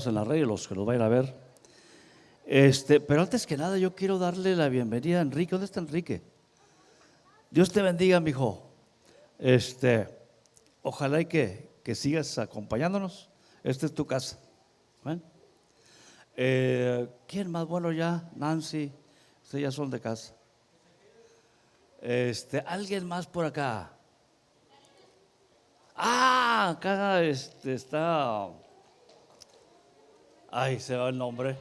en las redes, los que los vayan a ver. Pero antes que nada yo quiero darle la bienvenida a Enrique. ¿Dónde está Enrique? Dios te bendiga, mijo. Ojalá y que sigas acompañándonos. Esta es tu casa. ¿Ven? ¿Quién más? Bueno, ya Nancy, ustedes ya son de casa. ¿Alguien más por acá? Acá está. Ay, se va el nombre.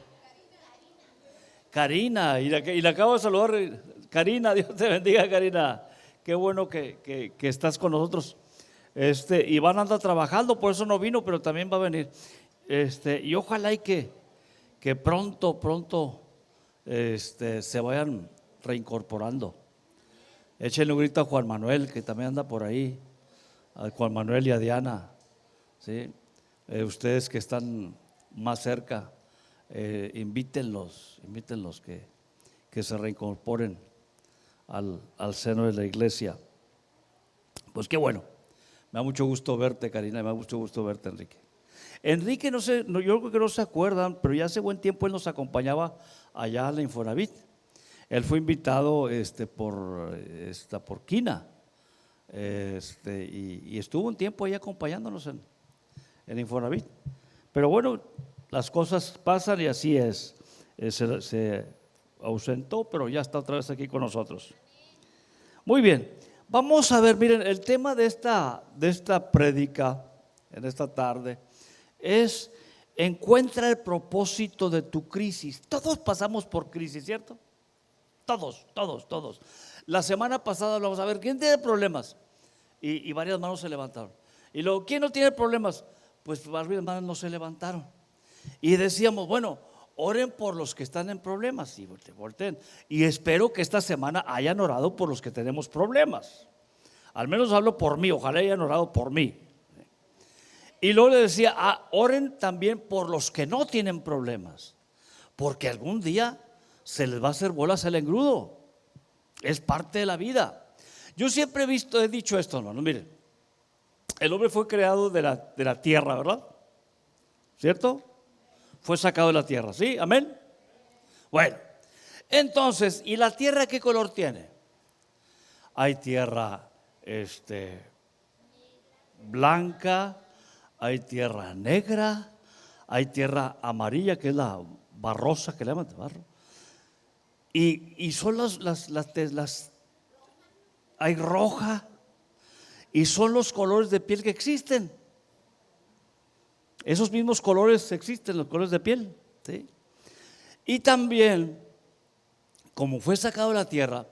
Karina, y la acabo de saludar. Karina, Dios te bendiga, Karina. Qué bueno que estás con nosotros. Iván anda trabajando, por eso no vino, pero también va a venir. Y ojalá y que pronto se vayan reincorporando. Échenle un grito a Juan Manuel, que también anda por ahí. A Juan Manuel y a Diana, ¿sí? Ustedes que están más cerca, invítenlos que se reincorporen al seno de la iglesia. Pues qué bueno, me da mucho gusto verte, Karina, me da mucho gusto verte, Enrique. Enrique, no sé, yo creo que no se acuerdan, pero ya hace buen tiempo él nos acompañaba allá a la Infonavit. Él fue invitado por Quina. Y estuvo un tiempo ahí acompañándonos en Infonavit. Pero bueno, las cosas pasan y así es. Se ausentó, pero ya está otra vez aquí con nosotros. Muy bien, vamos a ver, miren, el tema de esta prédica en esta tarde es: encuentra el propósito de tu crisis. Todos pasamos por crisis, ¿cierto? Todos. La semana pasada hablamos, a ver, ¿quién tiene problemas? Y varias manos se levantaron. Y luego, ¿quién no tiene problemas? Pues varias manos no se levantaron. Y decíamos, bueno, oren por los que están en problemas. Y volteen. Y espero que esta semana hayan orado por los que tenemos problemas. Al menos hablo por mí, ojalá hayan orado por mí. Y luego le decía, oren también por los que no tienen problemas, porque algún día se les va a hacer bolas el engrudo. Es parte de la vida. Yo siempre he dicho esto, hermano. Miren, el hombre fue creado de la tierra, ¿verdad? ¿Cierto? Fue sacado de la tierra, ¿sí? Amén. Bueno, entonces, ¿y la tierra qué color tiene? Hay tierra blanca, hay tierra negra, hay tierra amarilla, que es la barrosa, que le llaman de barro. Y son las hay roja, y son los colores de piel que existen. Esos mismos colores existen, los colores de piel, ¿sí? Y también, como fue sacado de la tierra,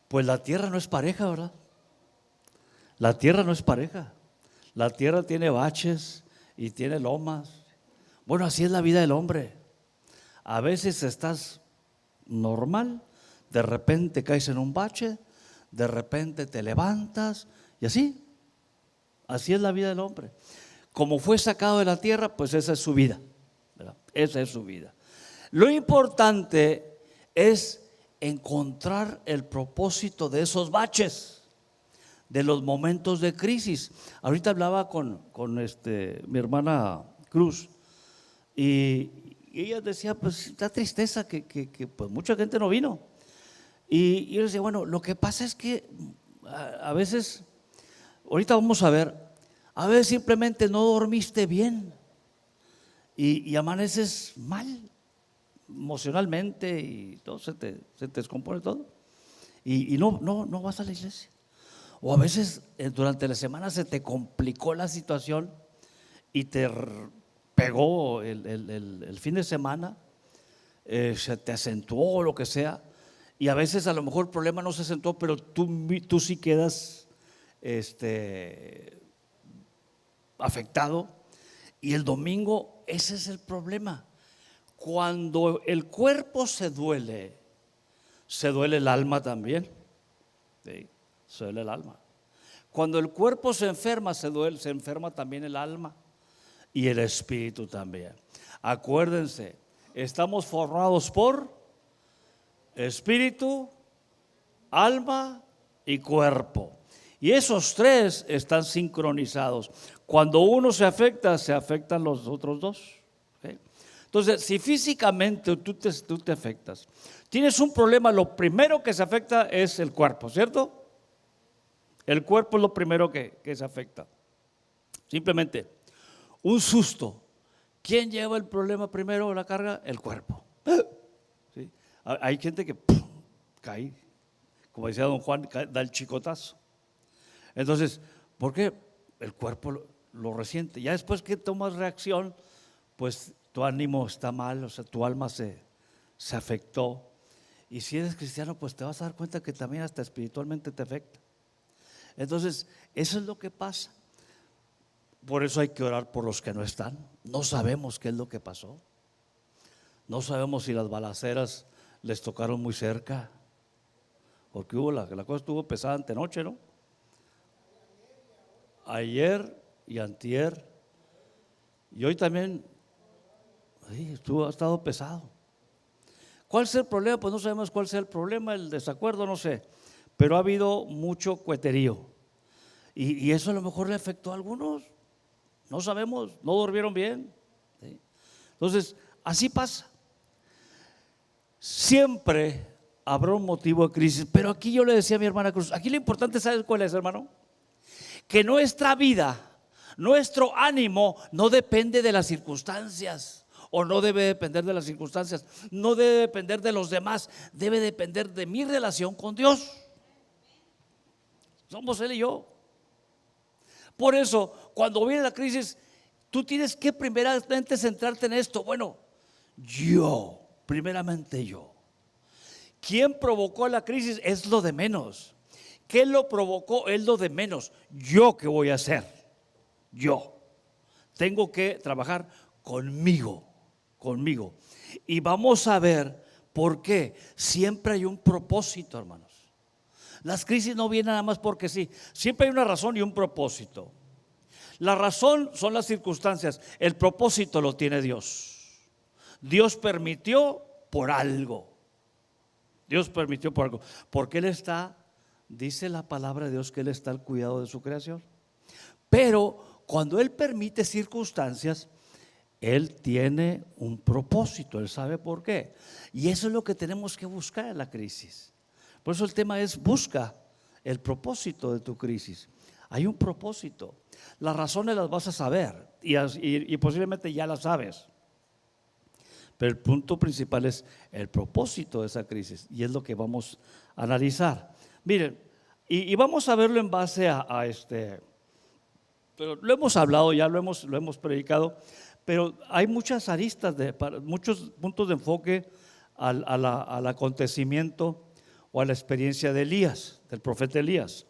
pues la tierra no es pareja, ¿verdad? La tierra no es pareja. La tierra tiene baches y tiene lomas. Bueno, así es la vida del hombre. A veces estás normal, de repente caes en un bache, de repente te levantas y así es la vida del hombre. Como fue sacado de la tierra, pues esa es su vida, ¿verdad? Esa es su vida. Lo importante es encontrar el propósito de esos baches, de los momentos de crisis. Ahorita hablaba con mi hermana Cruz y ella decía, pues da tristeza que pues mucha gente no vino. Y yo decía, bueno, lo que pasa es que a veces, ahorita vamos a ver, a veces simplemente no dormiste bien y amaneces mal emocionalmente y todo se te descompone todo y no vas a la iglesia. O a veces durante la semana se te complicó la situación y te pegó el fin de semana, se te acentuó o lo que sea. Y a veces a lo mejor el problema no se acentuó, pero tú sí quedas afectado. Y el domingo, ese es el problema. Cuando el cuerpo se duele el alma también. ¿Sí? Se duele el alma. Cuando el cuerpo se enferma, se enferma también el alma y el espíritu también. Acuérdense, estamos formados por espíritu, alma y cuerpo. Y esos tres están sincronizados. Cuando uno se afecta, se afectan los otros dos. ¿Okay? Entonces, si físicamente tú te afectas, tienes un problema, lo primero que se afecta es el cuerpo, ¿cierto? El cuerpo es lo primero que se afecta. Simplemente, un susto. ¿Quién lleva el problema primero, la carga? El cuerpo. ¿Sí? Hay gente que cae, como decía don Juan, da el chicotazo. Entonces, ¿por qué? El cuerpo lo resiente. Ya después que tomas reacción, pues tu ánimo está mal, o sea, tu alma se afectó. Y si eres cristiano, pues te vas a dar cuenta que también hasta espiritualmente te afecta. Entonces, eso es lo que pasa. Por eso hay que orar por los que no están. No sabemos qué es lo que pasó. No sabemos si las balaceras les tocaron muy cerca, porque la cosa estuvo pesada antenoche, ¿no? Ayer y antier, y hoy también ha estado pesado. ¿Cuál es el problema? Pues no sabemos cuál sea el problema, el desacuerdo, no sé, pero ha habido mucho cueterío, y eso a lo mejor le afectó a algunos, no sabemos, no durmieron bien, ¿sí? Entonces, así pasa. Siempre habrá un motivo de crisis, pero aquí yo le decía a mi hermana Cruz, aquí lo importante, ¿sabes cuál es, hermano? Que nuestra vida, nuestro ánimo no depende de las circunstancias, o no debe depender de las circunstancias, no debe depender de los demás, debe depender de mi relación con Dios. Somos Él y yo. Por eso, cuando viene la crisis, tú tienes que primeramente centrarte en esto. Bueno, primeramente yo. ¿Quién provocó la crisis? Es lo de menos. ¿Qué lo provocó? Es lo de menos. ¿Yo qué voy a hacer? Yo tengo que trabajar conmigo. Y vamos a ver por qué. Siempre hay un propósito, hermanos. Las crisis no vienen nada más porque sí. Siempre hay una razón y un propósito. La razón son las circunstancias. El propósito lo tiene Dios. Dios permitió por algo. Porque Él está, dice la palabra de Dios, que Él está al cuidado de su creación. Pero cuando Él permite circunstancias, Él tiene un propósito, Él sabe por qué. Y eso es lo que tenemos que buscar en la crisis. Por eso el tema es: busca el propósito de tu crisis. Hay un propósito. Las razones las vas a saber y posiblemente ya las sabes. Pero el punto principal es el propósito de esa crisis, y es lo que vamos a analizar. Miren, y vamos a verlo en base a este, pero lo hemos hablado ya, lo hemos predicado, pero hay muchas aristas, muchos puntos de enfoque al acontecimiento o a la experiencia de Elías, del profeta Elías.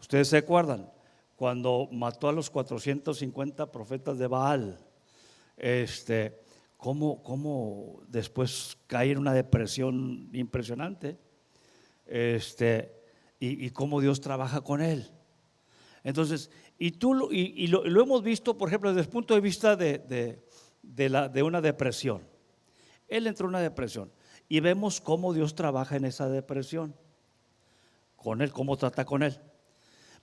Ustedes se acuerdan cuando mató a los 450 profetas de Baal, cómo después cae en una depresión impresionante, y cómo Dios trabaja con él. Entonces, lo hemos visto, por ejemplo, desde el punto de vista de una depresión. Él entró en una depresión y vemos cómo Dios trabaja en esa depresión con él, cómo trata con él.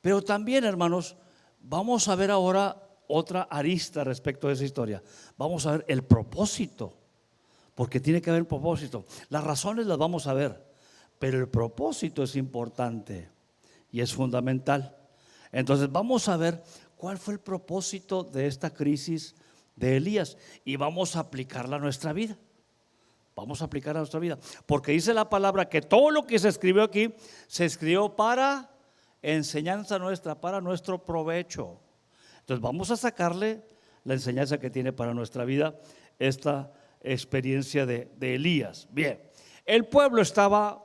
Pero también, hermanos, vamos a ver ahora otra arista respecto a esa historia. Vamos a ver el propósito, porque tiene que haber un propósito. Las razones las vamos a ver, pero el propósito es importante y es fundamental. Entonces vamos a ver cuál fue el propósito de esta crisis de Elías y vamos a aplicarla a nuestra vida. Vamos a aplicarla a nuestra vida, porque dice la palabra que todo lo que se escribió aquí se escribió para enseñanza nuestra, para nuestro provecho. Entonces vamos a sacarle la enseñanza que tiene para nuestra vida esta experiencia de Elías. Bien, el pueblo estaba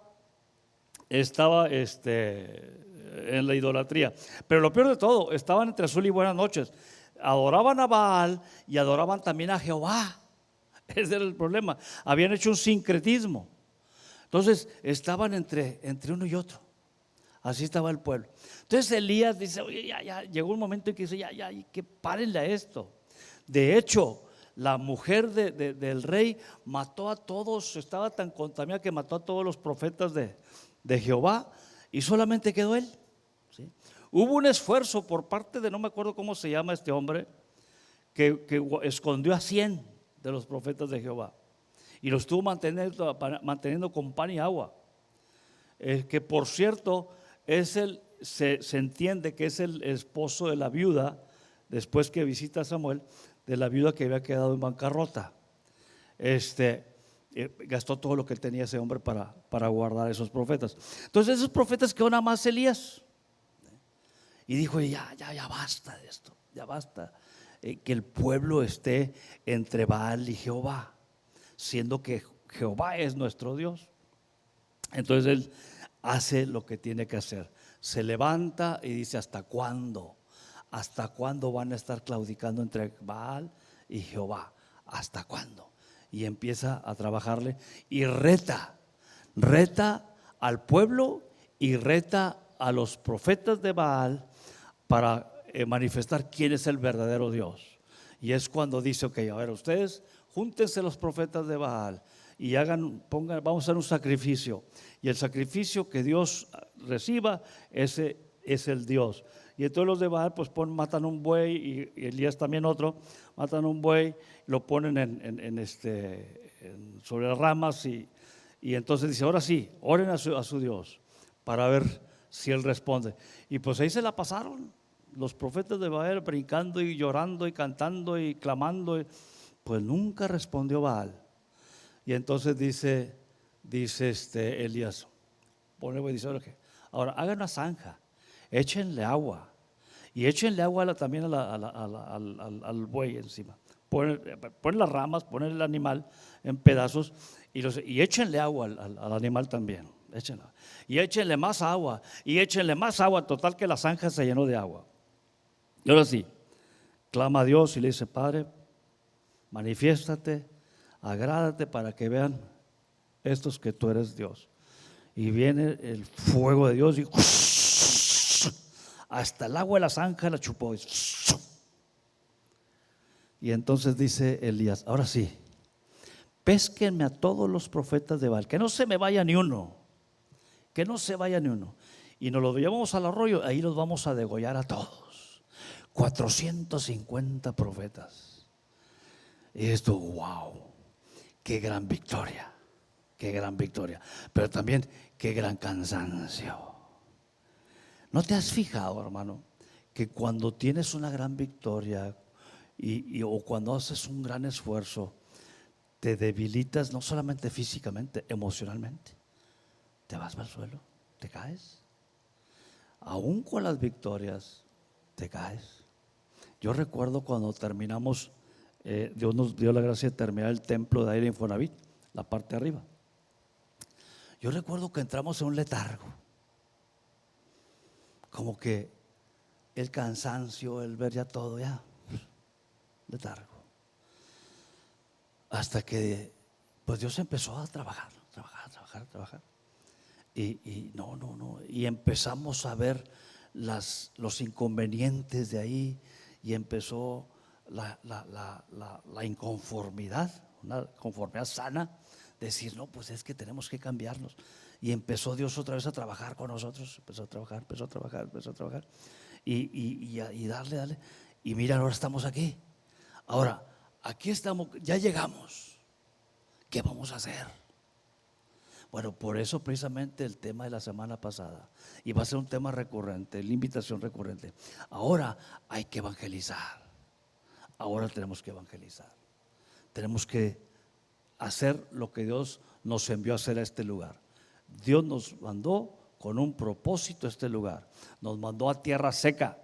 en la idolatría, pero lo peor de todo, estaban entre azul y buenas noches. Adoraban a Baal y adoraban también a Jehová. Ese era el problema. Habían hecho un sincretismo. Entonces estaban entre uno y otro. Así estaba el pueblo. Entonces Elías dice: oye, ya llegó un momento en que dice: ya, que párenle a esto. De hecho, la mujer del rey mató a todos, estaba tan contaminada que mató a todos los profetas de Jehová, y solamente quedó él. ¿Sí? Hubo un esfuerzo por parte de, no me acuerdo cómo se llama este hombre, que escondió a 100 de los profetas de Jehová. Y lo estuvo manteniendo con pan y agua. Que por cierto, se entiende que es el esposo de la viuda, después que visita a Samuel, de la viuda que había quedado en bancarrota. Gastó todo lo que tenía ese hombre para guardar a esos profetas. Entonces esos profetas quedó nada más Elías. Y dijo, ya basta de esto, ya basta. Que el pueblo esté entre Baal y Jehová, siendo que Jehová es nuestro Dios. Entonces él hace lo que tiene que hacer. Se levanta y dice, ¿hasta cuándo? ¿Hasta cuándo van a estar claudicando entre Baal y Jehová? ¿Hasta cuándo? Y empieza a trabajarle y reta al pueblo y reta a los profetas de Baal para manifestar quién es el verdadero Dios. Y es cuando dice, ok, a ver, ustedes júntense los profetas de Baal y vamos a hacer un sacrificio, y el sacrificio que Dios reciba, ese es el Dios. Y entonces los de Baal pues matan un buey, y Elías también otro, matan un buey, lo ponen sobre las ramas, y entonces dice, ahora sí, oren a su Dios para ver si él responde. Y pues ahí se la pasaron los profetas de Baal brincando y llorando y cantando y clamando, pues nunca respondió Baal. Y entonces dice Elías, ahora hagan una zanja, échenle agua, y échenle agua también al buey encima. Ponen las ramas, ponen el animal en pedazos y échenle agua al animal también. Y échenle más agua, total que la zanja se llenó de agua. Y ahora sí, clama a Dios y le dice, Padre, manifiéstate, agrádate para que vean estos que tú eres Dios. Y viene el fuego de Dios y hasta el agua de la zanja la chupó. Y entonces dice Elías, ahora sí, pésquenme a todos los profetas de Baal, que no se me vaya ni uno, que no se vaya ni uno. Y nos los llevamos al arroyo, ahí los vamos a degollar a todos. 450 profetas. Y esto, wow, qué gran victoria, qué gran victoria. Pero también qué gran cansancio. ¿No te has fijado, hermano, que cuando tienes una gran victoria o cuando haces un gran esfuerzo, te debilitas no solamente físicamente, emocionalmente? Te vas al suelo, te caes. Aún con las victorias, te caes. Yo recuerdo cuando terminamos, Dios nos dio la gracia de terminar el templo de Aire Infonavit, la parte de arriba. Yo recuerdo que entramos en un letargo, como que el cansancio, el ver ya todo, ya, letargo. Hasta que pues Dios empezó a trabajar. Y empezamos a ver los inconvenientes de ahí, y empezó la inconformidad, una conformidad sana, decir, no, pues es que tenemos que cambiarnos. Y empezó Dios otra vez a trabajar con nosotros, empezó a trabajar, y darle, y mira, ahora estamos aquí. Ahora, aquí estamos, ya llegamos. ¿Qué vamos a hacer? Bueno, por eso precisamente el tema de la semana pasada, y va a ser un tema recurrente, la invitación recurrente. Ahora hay que evangelizar. Ahora tenemos que evangelizar. Tenemos que hacer lo que Dios nos envió a hacer a este lugar. Dios nos mandó con un propósito a este lugar. Nos mandó a tierra seca,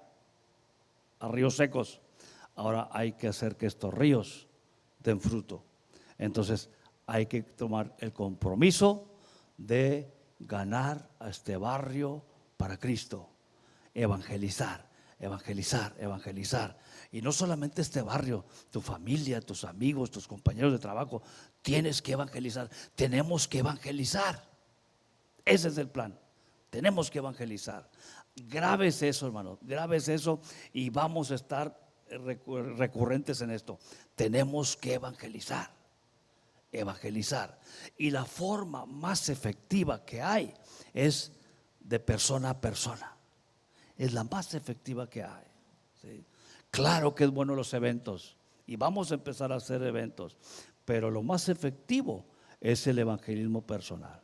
a ríos secos. Ahora hay que hacer que estos ríos den fruto. Entonces hay que tomar el compromiso de ganar a este barrio para Cristo. Evangelizar. Y no solamente este barrio, tu familia, tus amigos, tus compañeros de trabajo. Tienes que evangelizar. Tenemos que evangelizar. Ese es el plan. Tenemos que evangelizar. Grábese eso, hermano, grábese eso, y vamos a estar recurrentes en esto. Tenemos que evangelizar. Y la forma más efectiva que hay es de persona a persona. Es la más efectiva que hay, ¿sí? Claro que es bueno los eventos, y vamos a empezar a hacer eventos, pero lo más efectivo es el evangelismo personal.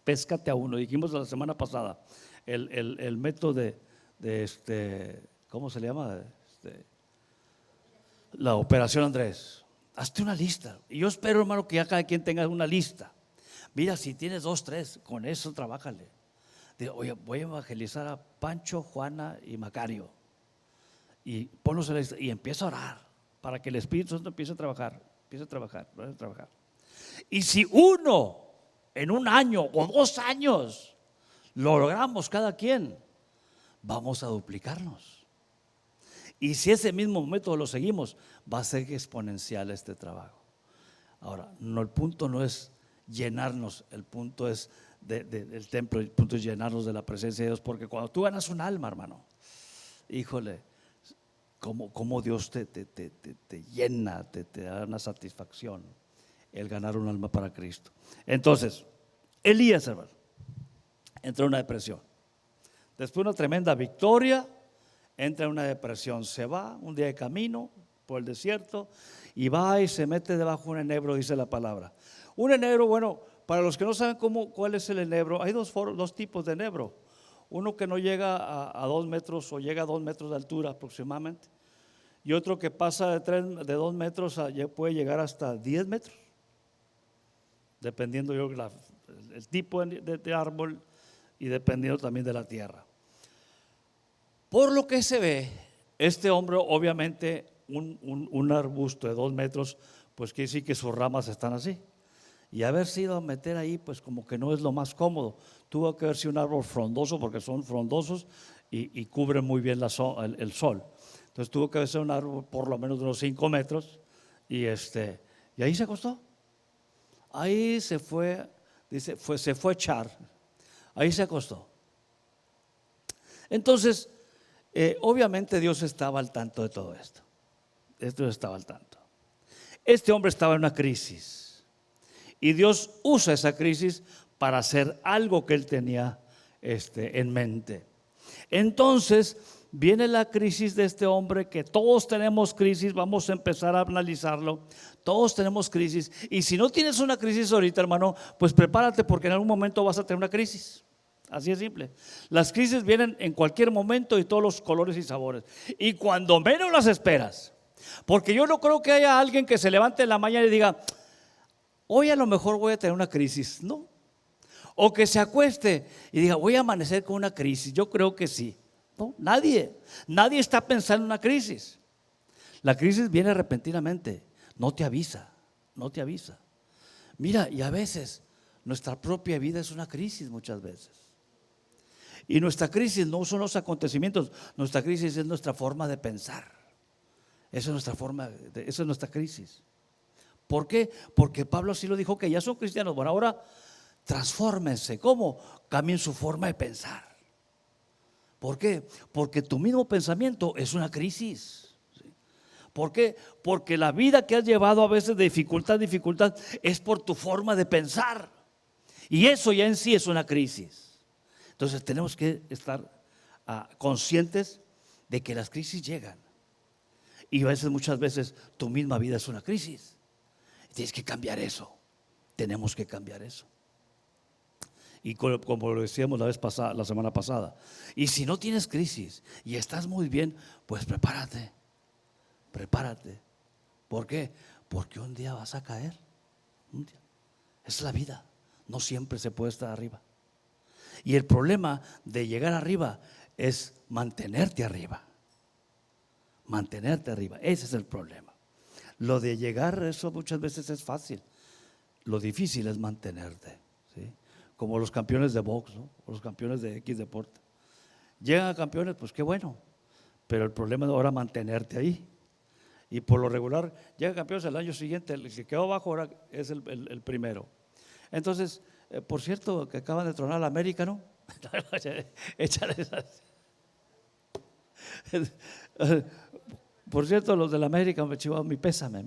Péscate a uno, dijimos la semana pasada, el método de ¿cómo se le llama? La Operación Andrés. Hazte una lista. Y yo espero, hermano, que ya cada quien tenga una lista. Mira, si tienes 2, 3, con eso trabájale. Oye, voy a evangelizar a Pancho, Juana y Macario. Y ponlos en la lista y empieza a orar para que el Espíritu Santo empiece a trabajar. Empiece a trabajar. Y si uno en un año o 2 años lo logramos cada quien, vamos a duplicarnos. Y si ese mismo método lo seguimos, va a ser exponencial este trabajo. Ahora, el punto no es llenarnos, el punto es del templo, el punto es llenarnos de la presencia de Dios, porque cuando tú ganas un alma, hermano, híjole, cómo Dios te llena, te da una satisfacción el ganar un alma para Cristo. Entonces, Elías, hermano, entró en una depresión. Después de una tremenda victoria, entra en una depresión, se va un día de camino por el desierto y va y se mete debajo de un enebro, dice la palabra. Un enebro, bueno, para los que no saben cuál es el enebro, hay dos tipos de enebro. Uno que no llega a 2 metros o llega a 2 metros de altura aproximadamente, y otro que pasa de 2 metros puede llegar hasta 10 metros, dependiendo el tipo de árbol y dependiendo también de la tierra. Por lo que se ve, este hombre obviamente un arbusto de 2 metros, pues quiere decir que sus ramas están así. Y haberse ido a meter ahí, pues como que no es lo más cómodo. Tuvo que haber sido un árbol frondoso, porque son frondosos y cubren muy bien el sol. Entonces tuvo que haber sido un árbol por lo menos de unos 5 metros y ahí se acostó. Ahí se fue, se fue a echar. Ahí se acostó. Entonces, obviamente Dios estaba al tanto de todo esto. Dios estaba al tanto. Este hombre estaba en una crisis y Dios usa esa crisis para hacer algo que él tenía en mente. Entonces viene la crisis de este hombre, que todos tenemos crisis. Vamos a empezar a analizarlo. Todos tenemos crisis, y si no tienes una crisis ahorita, hermano, pues prepárate, porque en algún momento vas a tener una crisis. Así es simple. Las crisis vienen en cualquier momento y todos los colores y sabores, y cuando menos las esperas. Porque yo no creo que haya alguien que se levante en la mañana y diga: hoy a lo mejor voy a tener una crisis. No. O que se acueste y diga: voy a amanecer con una crisis. Yo creo que sí. No, nadie está pensando en una crisis. La crisis viene repentinamente, no te avisa. Mira, y a veces nuestra propia vida es una crisis muchas veces. Y nuestra crisis no son los acontecimientos, nuestra crisis es nuestra forma de pensar. Esa es nuestra crisis. ¿Por qué? Porque Pablo sí lo dijo, que ya son cristianos. Bueno, ahora transfórmense. ¿Cómo? Cambien su forma de pensar. ¿Por qué? Porque tu mismo pensamiento es una crisis. ¿Por qué? Porque la vida que has llevado a veces de dificultad es por tu forma de pensar. Y eso ya en sí es una crisis. Entonces tenemos que estar conscientes de que las crisis llegan. Y muchas veces tu misma vida es una crisis. Tienes que cambiar eso. Tenemos que cambiar eso. Y como lo decíamos la semana pasada, y si no tienes crisis y estás muy bien, pues prepárate. ¿Por qué? Porque un día vas a caer. Es la vida. No siempre se puede estar arriba. Y el problema de llegar arriba es mantenerte arriba. Ese es el problema. Lo de llegar, eso muchas veces es fácil. Lo difícil es mantenerte, ¿sí? Como los campeones de box, ¿no? O los campeones de X deporte. Llegan a campeones, pues qué bueno. Pero el problema es ahora mantenerte ahí. Y por lo regular, llegan campeones el año siguiente. El que quedó abajo ahora es el primero. Entonces, por cierto, que acaban de tronar a la América, ¿no? Échale esas. Por cierto, los de la América, mi pésame.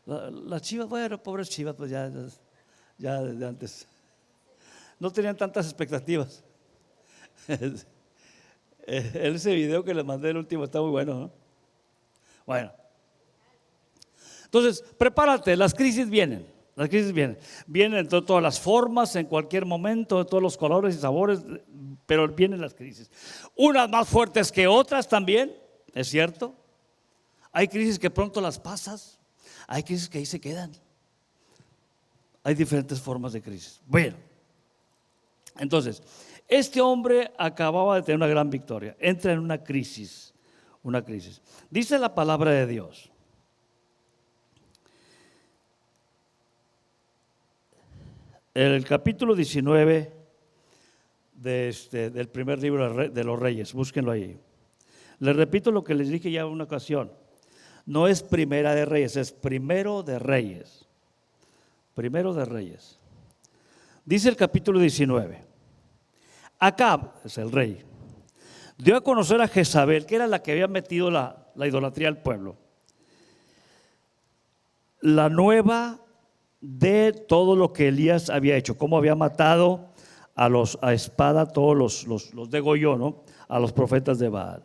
Las Chivas, bueno, pobres Chivas, pues ya desde antes no tenían tantas expectativas. Ese video que les mandé, el último, está muy bueno, ¿no? Bueno, entonces prepárate, las crisis vienen. Las crisis vienen de todas las formas, en cualquier momento, de todos los colores y sabores, pero vienen las crisis. Unas más fuertes que otras también, es cierto. Hay crisis que pronto las pasas, hay crisis que ahí se quedan. Hay diferentes formas de crisis. Bueno, entonces, este hombre acababa de tener una gran victoria, entra en una crisis. Dice la palabra de Dios. El capítulo 19 del primer libro de los Reyes, búsquenlo ahí. Les repito lo que les dije ya en una ocasión. No es Primera de Reyes, es Primero de Reyes. Primero de Reyes. Dice el capítulo 19. Acab, es el rey, dio a conocer a Jezabel, que era la que había metido la idolatría al pueblo, la nueva de todo lo que Elías había hecho, cómo había matado a espada todos los degolló, ¿no? A los profetas de Baal.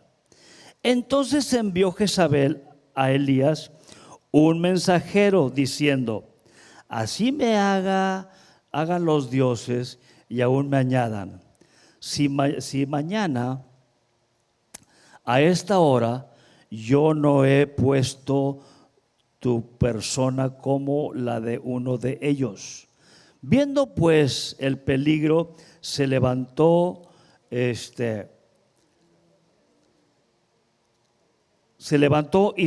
Entonces envió Jezabel a Elías un mensajero diciendo: así me hagan los dioses y aún me añadan, si mañana a esta hora yo no he puesto tu persona como la de uno de ellos. Viendo pues el peligro, se levantó y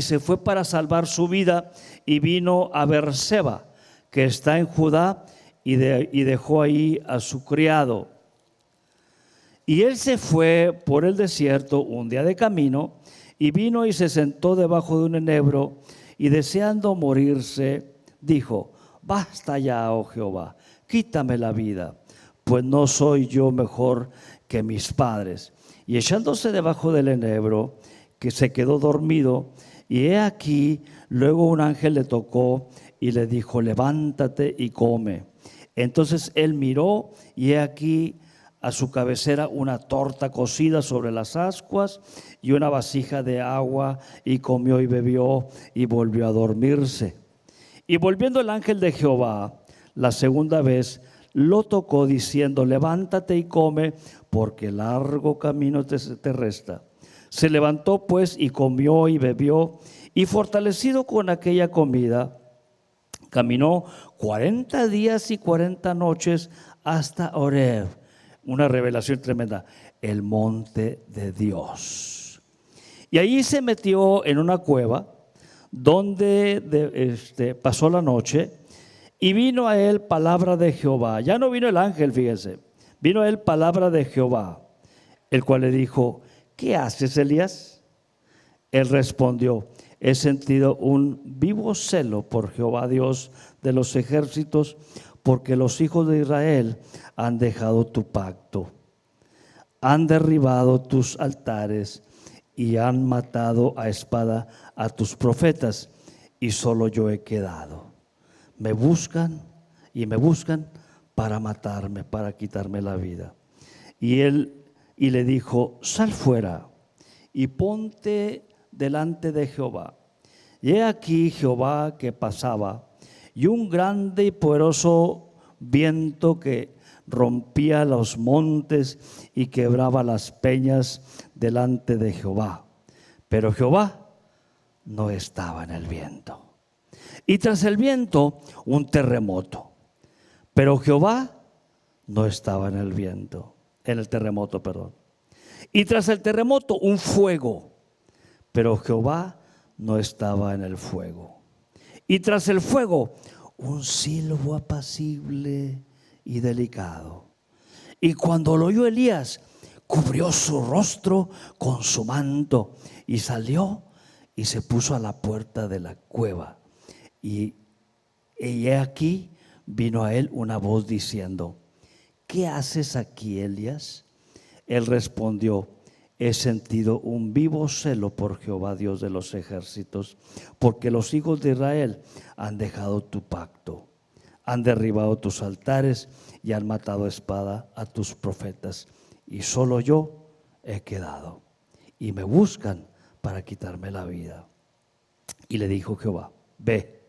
se fue para salvar su vida, y vino a Beerseba, que está en Judá, y dejó ahí a su criado. Y él se fue por el desierto un día de camino, y vino y se sentó debajo de un enebro, y deseando morirse, dijo: basta ya, oh Jehová, quítame la vida, pues no soy yo mejor que mis padres. Y echándose debajo del enebro, que se quedó dormido, y he aquí, luego un ángel le tocó y le dijo: levántate y come. Entonces él miró, y he aquí a su cabecera una torta cocida sobre las ascuas y una vasija de agua, y comió y bebió y volvió a dormirse. Y volviendo el ángel de Jehová la segunda vez, lo tocó diciendo: levántate y come, porque largo camino te resta. Se levantó pues y comió y bebió, y fortalecido con aquella comida, caminó 40 días y 40 noches hasta Horeb. Una revelación tremenda, el monte de Dios. Y allí se metió en una cueva donde pasó la noche, y vino a él palabra de Jehová. Ya no vino el ángel, fíjense, vino a él palabra de Jehová, el cual le dijo: ¿qué haces, Elías? Él respondió: he sentido un vivo celo por Jehová Dios de los ejércitos, porque los hijos de Israel han dejado tu pacto, han derribado tus altares y han matado a espada a tus profetas, y solo yo he quedado. Me buscan para matarme, para quitarme la vida. Y le dijo: sal fuera y ponte delante de Jehová. Y he aquí Jehová que pasaba, y un grande y poderoso viento que rompía los montes y quebraba las peñas delante de Jehová. Pero Jehová no estaba en el viento. Y tras el viento un terremoto. Pero Jehová no estaba en el viento, en el terremoto, perdón. Y tras el terremoto un fuego. Pero Jehová no estaba en el fuego. Y tras el fuego un silbo apacible y delicado. Y cuando lo oyó Elías, cubrió su rostro con su manto y salió y se puso a la puerta de la cueva. Y he aquí vino a él una voz diciendo: ¿qué haces aquí, Elías? Él respondió: he sentido un vivo celo por Jehová Dios de los ejércitos, porque los hijos de Israel han dejado tu pacto, han derribado tus altares y han matado a espada a tus profetas, y solo yo he quedado, y me buscan para quitarme la vida. Y le dijo Jehová: ve,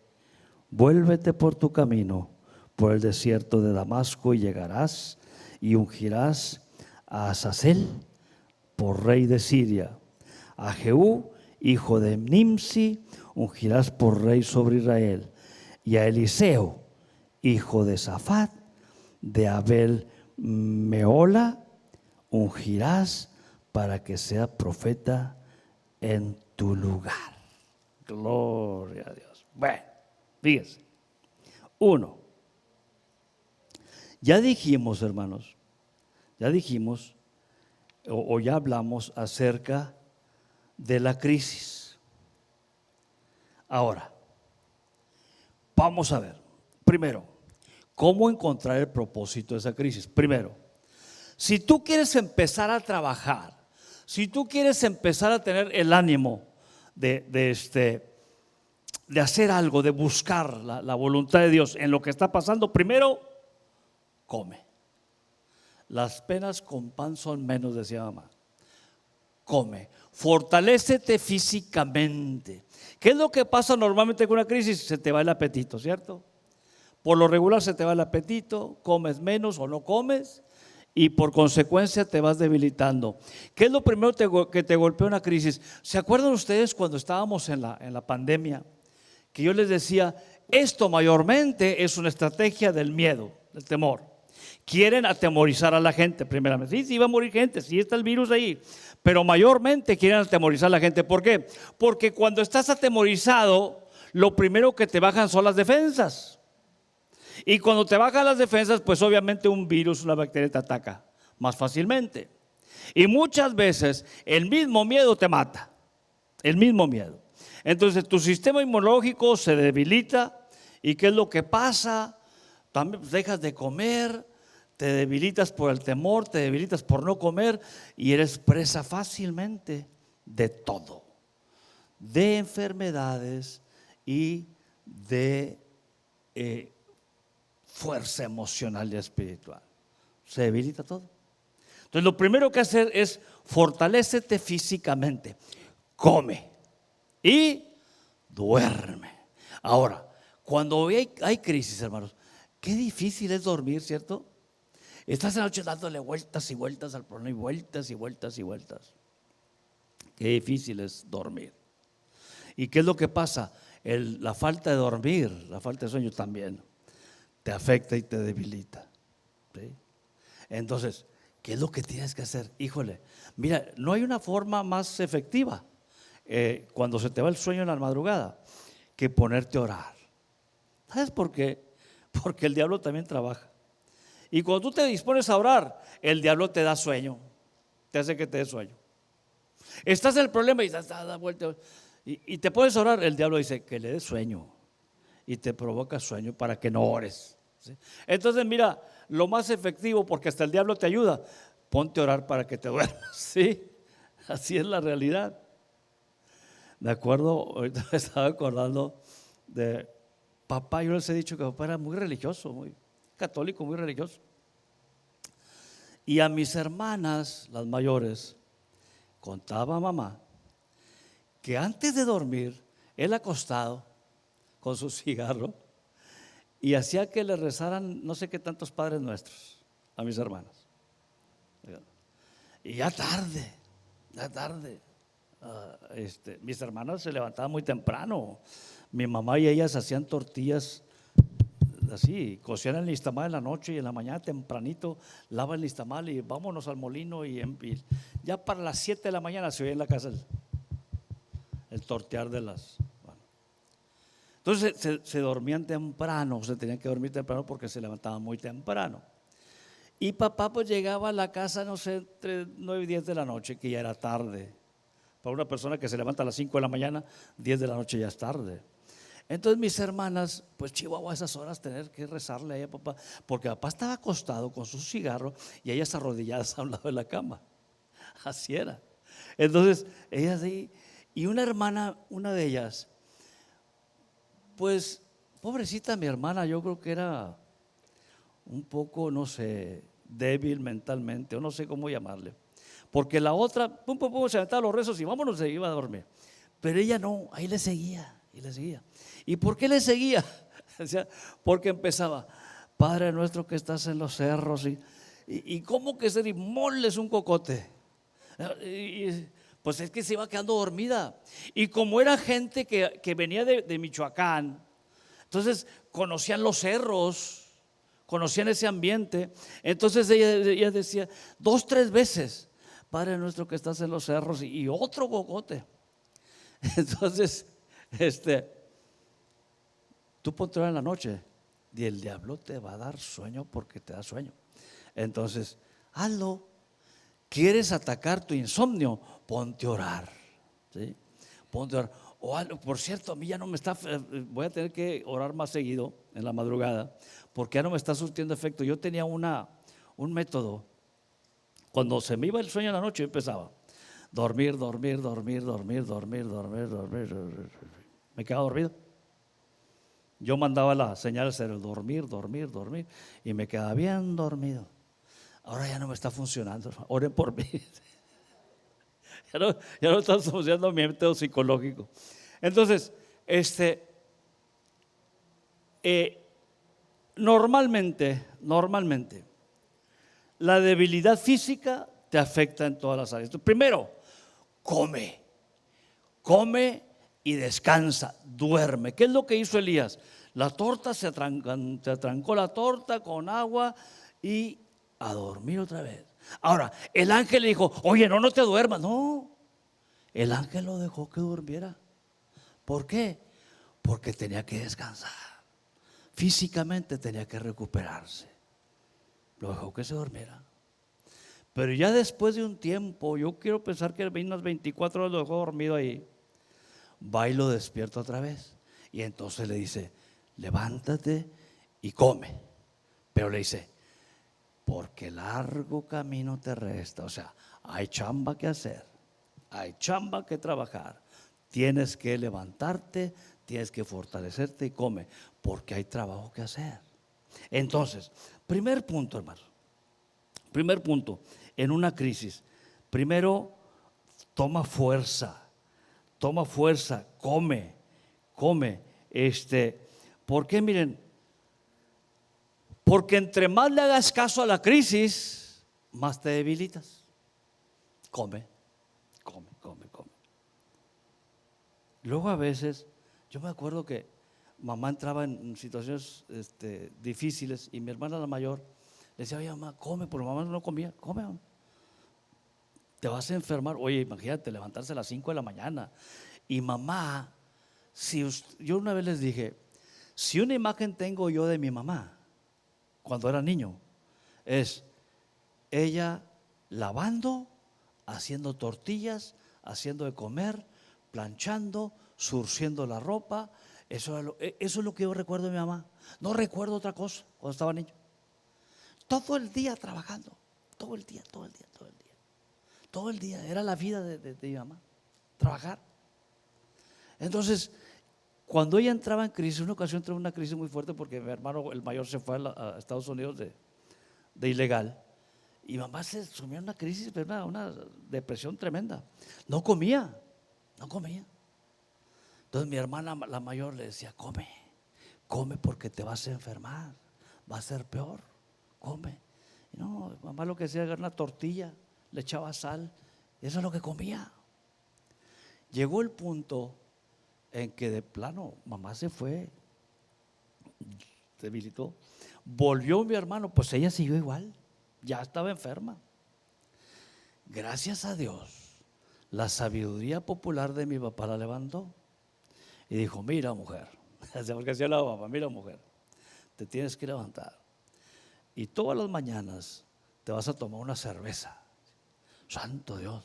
vuélvete por tu camino por el desierto de Damasco y llegarás y ungirás a Azazel por rey de Siria, a Jehú hijo de Nimsi ungirás por rey sobre Israel, y a Eliseo hijo de Safat de Abel Meola ungirás para que sea profeta en tu lugar. Gloria a Dios. Bueno, fíjense. Uno, ya dijimos, hermanos, ya dijimos o ya hablamos acerca de la crisis. Ahora, vamos a ver, primero, ¿cómo encontrar el propósito de esa crisis? Primero, si tú quieres empezar a trabajar, si tú quieres empezar a tener el ánimo de hacer algo, de buscar la voluntad de Dios en lo que está pasando, primero, come. Las penas con pan son menos, decía mamá. Come, fortalécete físicamente. ¿Qué es lo que pasa normalmente con una crisis? Se te va el apetito, ¿cierto? Por lo regular se te va el apetito, comes menos o no comes y por consecuencia te vas debilitando. ¿Qué es lo primero que te golpea una crisis? ¿Se acuerdan ustedes cuando estábamos en la pandemia? Que yo les decía, esto mayormente es una estrategia del miedo, del temor. Quieren atemorizar a la gente primeramente. Sí, va a morir gente, sí está el virus ahí, pero mayormente quieren atemorizar a la gente. ¿Por qué? Porque cuando estás atemorizado, lo primero que te bajan son las defensas. Y cuando te bajan las defensas, pues obviamente un virus, una bacteria te ataca más fácilmente. Y muchas veces el mismo miedo te mata, el mismo miedo. Entonces tu sistema inmunológico se debilita. ¿Y qué es lo que pasa? También dejas de comer, te debilitas por el temor, te debilitas por no comer y eres presa fácilmente de todo, de enfermedades y de fuerza emocional y espiritual. Se debilita todo. Entonces lo primero que hacer es fortalécete físicamente, come y duerme. Ahora, cuando hay crisis, hermanos, qué difícil es dormir, ¿cierto? Estás en la noche dándole vueltas y vueltas al problema y vueltas y vueltas y vueltas. Qué difícil es dormir. ¿Y qué es lo que pasa? La falta de dormir, la falta de sueño también te afecta y te debilita, ¿sí? Entonces, ¿qué es lo que tienes que hacer? Híjole, mira, no hay una forma más efectiva cuando se te va el sueño en la madrugada que ponerte a orar. ¿Sabes por qué? Porque el diablo también trabaja. Y cuando tú te dispones a orar, el diablo te da sueño, te hace que te dé sueño. Estás en el problema y da vuelta y te puedes orar, el diablo dice que le dé sueño y te provoca sueño para que no ores, ¿sí? Entonces mira, lo más efectivo, porque hasta el diablo te ayuda, ponte a orar para que te duermas, ¿sí? Así es la realidad. De acuerdo, ahorita me estaba acordando de papá. Yo les he dicho que papá era muy religioso, muy católico, muy religioso. Y a mis hermanas, las mayores, contaba mamá que antes de dormir, él acostado con su cigarro y hacía que le rezaran no sé qué tantos padres nuestros a mis hermanas. Y ya tarde, mis hermanas se levantaban muy temprano. Mi mamá y ellas hacían tortillas así, cocían el nixtamal en la noche y en la mañana tempranito lavan el nixtamal y vámonos al molino y ya para las 7 de la mañana se oía en la casa el tortear de las. Bueno. Entonces se dormían temprano, se tenían que dormir temprano porque se levantaban muy temprano. Y papá pues llegaba a la casa, no sé, entre 9 y 10 de la noche, que ya era tarde. Para una persona que se levanta a las 5 de la mañana, 10 de la noche ya es tarde. Entonces mis hermanas, pues chihuahua, a esas horas tener que rezarle a ella, papá, porque papá estaba acostado con su cigarro y ellas arrodilladas a un lado de la cama. Así era. Entonces ellas ahí, y una hermana, una de ellas, pues pobrecita mi hermana, yo creo que era un poco, no sé, débil mentalmente, o no sé cómo llamarle, porque la otra, pum, se aventaba los rezos y vámonos, se iba a dormir. Pero ella no, ahí le seguía. Y le seguía. ¿Y por qué le seguía? Decía, porque empezaba, Padre nuestro que estás en los cerros. Y cómo que se moles un cocote. Pues es que se iba quedando dormida. Y como era gente que venía de Michoacán, entonces conocían los cerros, conocían ese ambiente. Entonces ella decía 2, 3 veces, Padre nuestro que estás en los cerros, y otro cocote. Entonces, tú ponte en la noche y el diablo te va a dar sueño porque te da sueño. Entonces, hazlo. ¿Quieres atacar tu insomnio? Ponte a orar, ¿sí? Ponte a orar. Por cierto, a mí ya no me está, voy a tener que orar más seguido en la madrugada, porque ya no me está surtiendo efecto. Yo tenía un método. Cuando se me iba el sueño en la noche, yo empezaba dormir. Me quedaba dormido. Yo mandaba la señal al cerebro, dormir, y me quedaba bien dormido. Ahora ya no me está funcionando. Oren por mí. Ya no está funcionando mi método psicológico. Entonces, normalmente, la debilidad física te afecta en todas las áreas. Entonces, primero, come y descansa, duerme. ¿Qué es lo que hizo Elías? La torta se atrancó la torta con agua y a dormir otra vez. Ahora, el ángel le dijo, oye, no te duermas. No, el ángel lo dejó que durmiera. ¿Por qué? Porque tenía que descansar. Físicamente tenía que recuperarse. Lo dejó que se durmiera. Pero ya después de un tiempo, yo quiero pensar que unas 24 horas lo dejó dormido ahí. Va y lo despierta otra vez. Y entonces le dice, levántate y come. Pero le dice, porque largo camino te resta. O sea, hay chamba que hacer, hay chamba que trabajar. Tienes que levantarte, tienes que fortalecerte y come, porque hay trabajo que hacer. Entonces, primer punto, hermano. Primer punto, en una crisis, primero toma fuerza, come. ¿Por qué? Miren, porque entre más le hagas caso a la crisis, más te debilitas. Come. Luego a veces, yo me acuerdo que mamá entraba en situaciones difíciles y mi hermana la mayor le decía, oye mamá, come, porque mamá no comía, come, mamá. Te vas a enfermar. Oye, imagínate levantarse a las 5 de la mañana. Y mamá, yo una vez les dije, si una imagen tengo yo de mi mamá cuando era niño, es ella lavando, haciendo tortillas, haciendo de comer, planchando, surciendo la ropa. Eso es lo que yo recuerdo de mi mamá. No recuerdo otra cosa cuando estaba niño. Todo el día trabajando, todo el día. Todo el día, era la vida de mi mamá, trabajar. Entonces, cuando ella entraba en crisis, una ocasión entró en una crisis muy fuerte porque mi hermano, el mayor, se fue a Estados Unidos de ilegal. Y mamá se sumió en una crisis, pero una depresión tremenda. No comía. Entonces mi hermana, la mayor, le decía, come porque te vas a enfermar, va a ser peor, come. Y no, mamá lo que hacía era una tortilla, le echaba sal, eso es lo que comía. Llegó el punto en que de plano mamá se fue, debilitó. Volvió mi hermano, pues ella siguió igual, ya estaba enferma. Gracias a Dios, la sabiduría popular de mi papá la levantó y dijo, mira mujer, porque hacía la papá, mira mujer, te tienes que levantar y todas las mañanas te vas a tomar una cerveza. Santo Dios.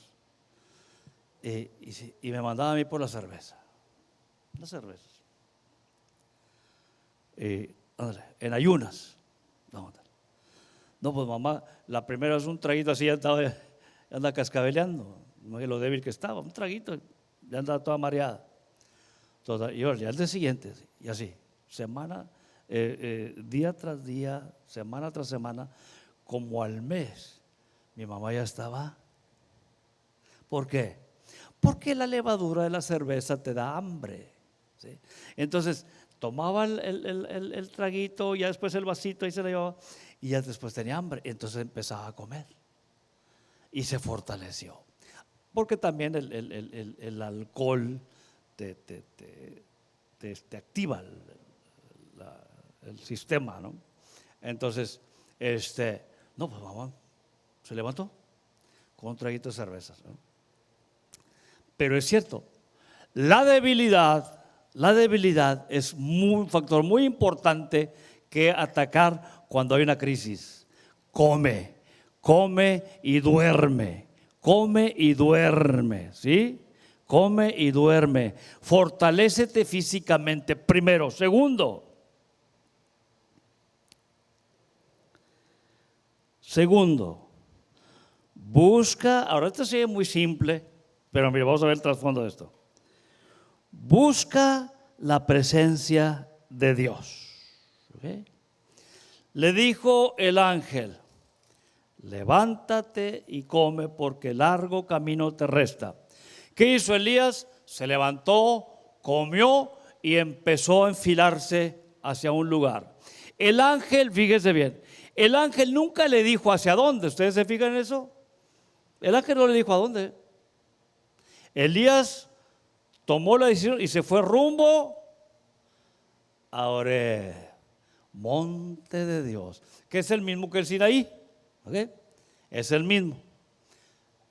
Y me mandaba a mí por la cerveza. Las cervezas. En ayunas. No, pues mamá, la primera es un traguito así, ya anda cascabeleando. No es lo débil que estaba, un traguito, ya andaba toda mareada. Y ya el día siguiente, y así, semana, día tras día, semana tras semana, como al mes, mi mamá ya estaba. ¿Por qué? Porque la levadura de la cerveza te da hambre, ¿sí? Entonces tomaba el traguito, ya después el vasito y se lo llevaba, y ya después tenía hambre, entonces empezaba a comer y se fortaleció. Porque también el alcohol te activa el sistema, ¿no? Entonces, no, pues mamá se levantó con un traguito de cervezas, ¿no? Pero es cierto, la debilidad es un factor muy importante que atacar cuando hay una crisis. Come y duerme, ¿sí? Come y duerme. Fortalécete físicamente primero. Segundo, busca, ahora esto sí es muy simple, pero mira, vamos a ver el trasfondo de esto. Busca la presencia de Dios. ¿Okay? Le dijo el ángel: levántate y come porque largo camino te resta. ¿Qué hizo Elías? Se levantó, comió y empezó a enfilarse hacia un lugar. El ángel, fíjese bien, el ángel nunca le dijo hacia dónde. ¿Ustedes se fijan en eso? El ángel no le dijo a dónde. Elías tomó la decisión y se fue rumbo a Oreb, monte de Dios, que es el mismo que el Sinaí. ¿Okay? Es el mismo.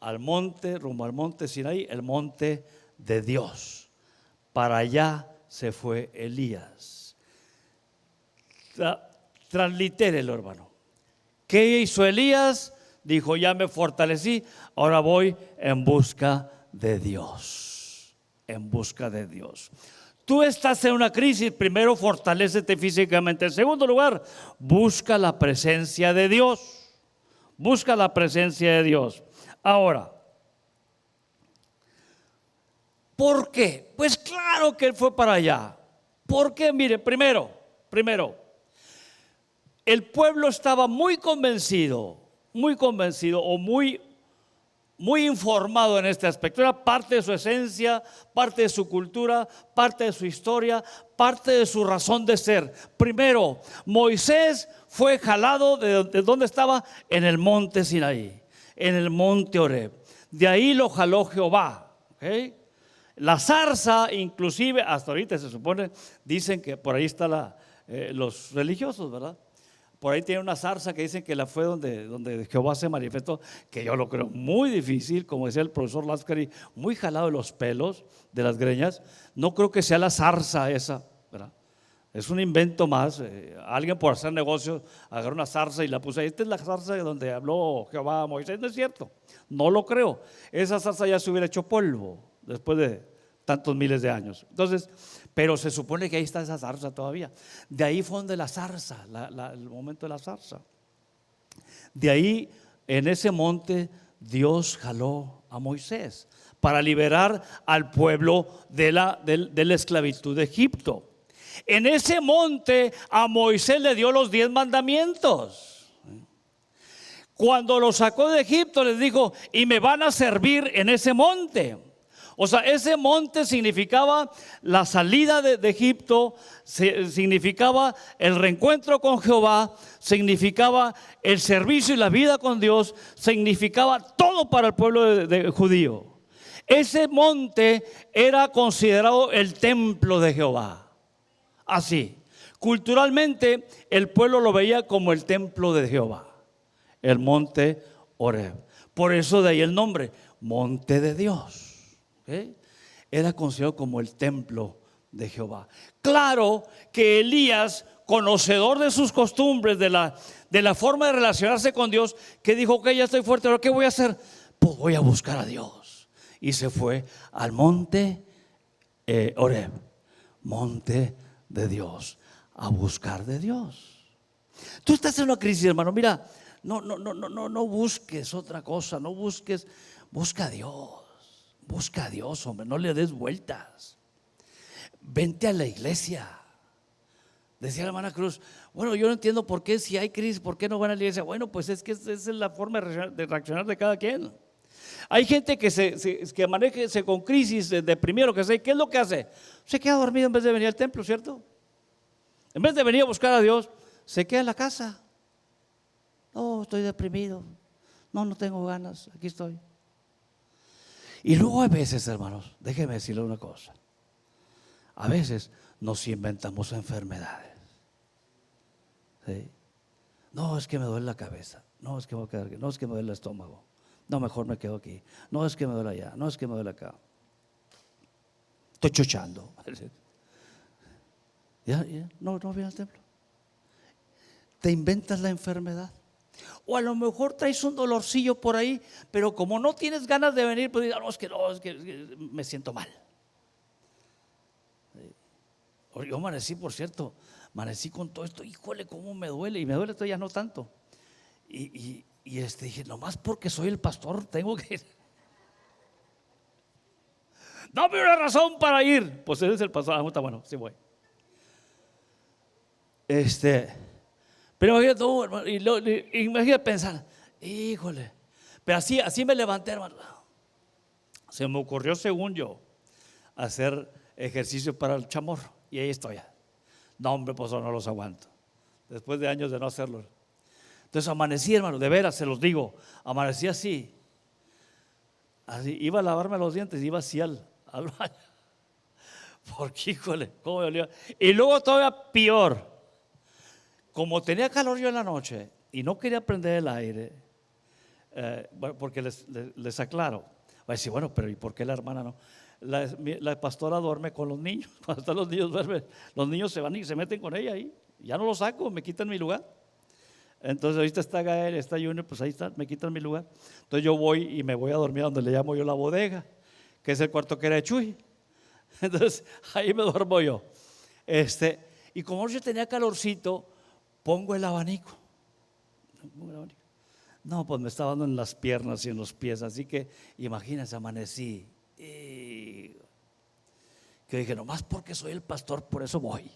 Rumbo al monte Sinaí, el monte de Dios. Para allá se fue Elías. Translitérelo, hermano. ¿Qué hizo Elías? Dijo: ya me fortalecí, ahora voy en busca de Dios. En busca de Dios. Tú estás en una crisis, primero fortalécete físicamente. En segundo lugar, busca la presencia de Dios. Busca la presencia de Dios. Ahora, ¿por qué? Pues claro que él fue para allá. ¿Por qué? Mire, primero, el pueblo estaba muy convencido o muy informado en este aspecto. Era parte de su esencia, parte de su cultura, parte de su historia, parte de su razón de ser. Primero, Moisés fue jalado de donde estaba, en el monte Sinaí, en el monte Oreb. De ahí lo jaló Jehová. ¿Okay? La zarza, inclusive, hasta ahorita se supone, dicen que por ahí está los religiosos, ¿verdad? Por ahí tiene una zarza que dicen que la fue donde Jehová se manifestó, que yo lo creo muy difícil, como decía el profesor Lascari, muy jalado de los pelos, de las greñas. No creo que sea la zarza esa, ¿verdad? Es un invento más. Alguien, por hacer negocios, agarró una zarza y la puso ahí. Esta es la zarza donde habló Jehová a Moisés. No es cierto, no lo creo. Esa zarza ya se hubiera hecho polvo después de tantos miles de años. Entonces, pero se supone que ahí está esa zarza todavía. De ahí fue donde la zarza, el momento de la zarza. De ahí, en ese monte, Dios jaló a Moisés para liberar al pueblo de la esclavitud de Egipto. En ese monte a Moisés le dio los 10 mandamientos. Cuando lo sacó de Egipto les dijo: y me van a servir en ese monte. O sea, ese monte significaba la salida de Egipto, significaba el reencuentro con Jehová, significaba el servicio y la vida con Dios, significaba todo para el pueblo de judío. Ese monte era considerado el templo de Jehová. Así, culturalmente el pueblo lo veía como el templo de Jehová, el monte Oreb. Por eso de ahí el nombre, monte de Dios. ¿Okay? Era considerado como el templo de Jehová. Claro que Elías, conocedor de sus costumbres, de la forma de relacionarse con Dios, que dijo: ok, ya estoy fuerte, ¿ahora qué voy a hacer? Pues voy a buscar a Dios. Y se fue al monte Oreb, monte de Dios, a buscar de Dios. Tú estás en una crisis, hermano. Mira, no busques otra cosa, busca a Dios. Busca a Dios, hombre, no le des vueltas. Vente a la iglesia. Decía la hermana Cruz: bueno, yo no entiendo por qué, si hay crisis, ¿por qué no van a la iglesia? Bueno, pues es que esa es la forma de reaccionar de cada quien. Hay gente que que maneja con crisis, deprimido, lo que sea. ¿Qué es lo que hace? Se queda dormido en vez de venir al templo, ¿cierto? En vez de venir a buscar a Dios, se queda en la casa. Oh, estoy deprimido. No, no tengo ganas. Aquí estoy. Y luego a veces, hermanos, déjeme decirle una cosa. A veces nos inventamos enfermedades. ¿Sí? No, es que me duele la cabeza. No, es que me voy a quedar aquí. No, es que me duele el estómago. No, mejor me quedo aquí. No, es que me duele allá. No, es que me duele acá. Estoy chuchando. Ya, no viene al templo. Te inventas la enfermedad. O a lo mejor traes un dolorcillo por ahí, pero como no tienes ganas de venir, pues dices, no, es que me siento mal. Yo amanecí, por cierto, amanecí con todo esto, híjole, cómo me duele, y me duele esto ya no tanto. Y dije, nomás porque soy el pastor, tengo que ir. Dame una razón para ir. Pues ese es el pastor, está bueno, sí voy. Pero imagínate pensar, híjole, pero así me levanté, hermano. Se me ocurrió, según yo, hacer ejercicio para el chamorro, y ahí estoy. No, hombre, pues no los aguanto, después de años de no hacerlo. Entonces amanecí, hermano, de veras, se los digo, amanecí así, iba a lavarme los dientes, iba así al baño, porque híjole, cómo me olía. Y luego todavía peor, como tenía calor yo en la noche y no quería prender el aire, bueno, porque les aclaro, va a decir, bueno, pero ¿y por qué la hermana no? La pastora duerme con los niños. Cuando están los niños, duermen, los niños se van y se meten con ella ahí. Ya no los saco, me quitan mi lugar. Entonces ahorita está Gael, está Junior, pues ahí está, me quitan mi lugar. Entonces yo voy y me voy a dormir donde le llamo yo la bodega, que es el cuarto que era de Chuy. Entonces ahí me duermo yo. Y como yo tenía calorcito, pongo el abanico. No, pues me estaba dando en las piernas y en los pies, así que imagínense, amanecí. Que dije, nomás porque soy el pastor, por eso voy.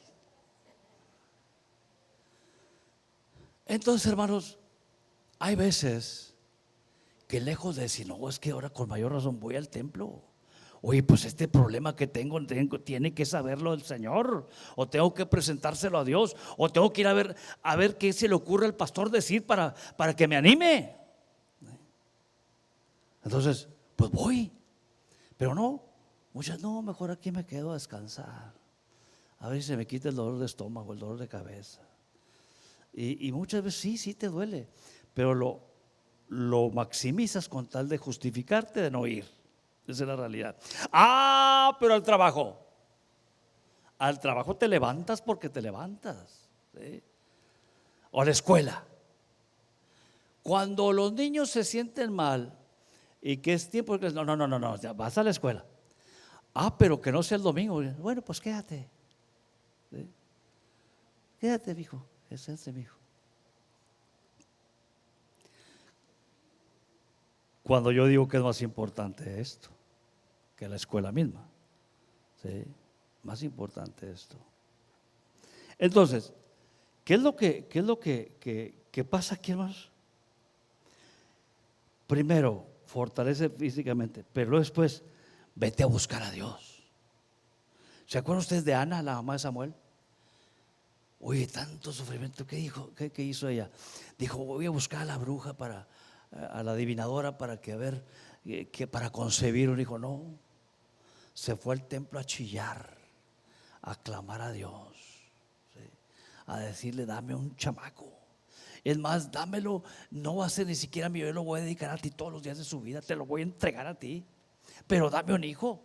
Entonces, hermanos, hay veces que lejos de decir, no, es que ahora con mayor razón voy al templo. Oye, pues este problema que tengo tiene que saberlo el Señor, o tengo que presentárselo a Dios, o tengo que ir a ver qué se le ocurre al pastor decir para que me anime. Entonces, pues voy, pero no, muchas no, mejor aquí me quedo a descansar, a ver si se me quita el dolor de estómago, el dolor de cabeza. Y muchas veces sí te duele, pero lo maximizas con tal de justificarte de no ir. Esa es la realidad. Pero al trabajo te levantas porque te levantas, ¿sí? O a la escuela. Cuando los niños se sienten mal y que es tiempo, no, ya vas a la escuela. Pero que no sea el domingo. Bueno, pues quédate, ¿sí? Quédate, mijo. Quédate, mijo. Cuando yo digo que es más importante esto que la escuela misma, ¿sí? Más importante esto. Entonces, ¿qué es lo que pasa aquí, hermanos? Primero, fortalece físicamente, pero luego después, vete a buscar a Dios. ¿Se acuerdan ustedes de Ana, la mamá de Samuel? Oye, tanto sufrimiento, ¿qué dijo? ¿Qué hizo ella? Dijo, voy a buscar a la bruja a la adivinadora para que a ver, que para concebir un hijo. No, se fue al templo a chillar, a clamar a Dios, ¿sí? A decirle, dame un chamaco. Es más, dámelo, no va a ser ni siquiera mío, yo lo voy a dedicar a ti todos los días de su vida, te lo voy a entregar a ti, pero dame un hijo.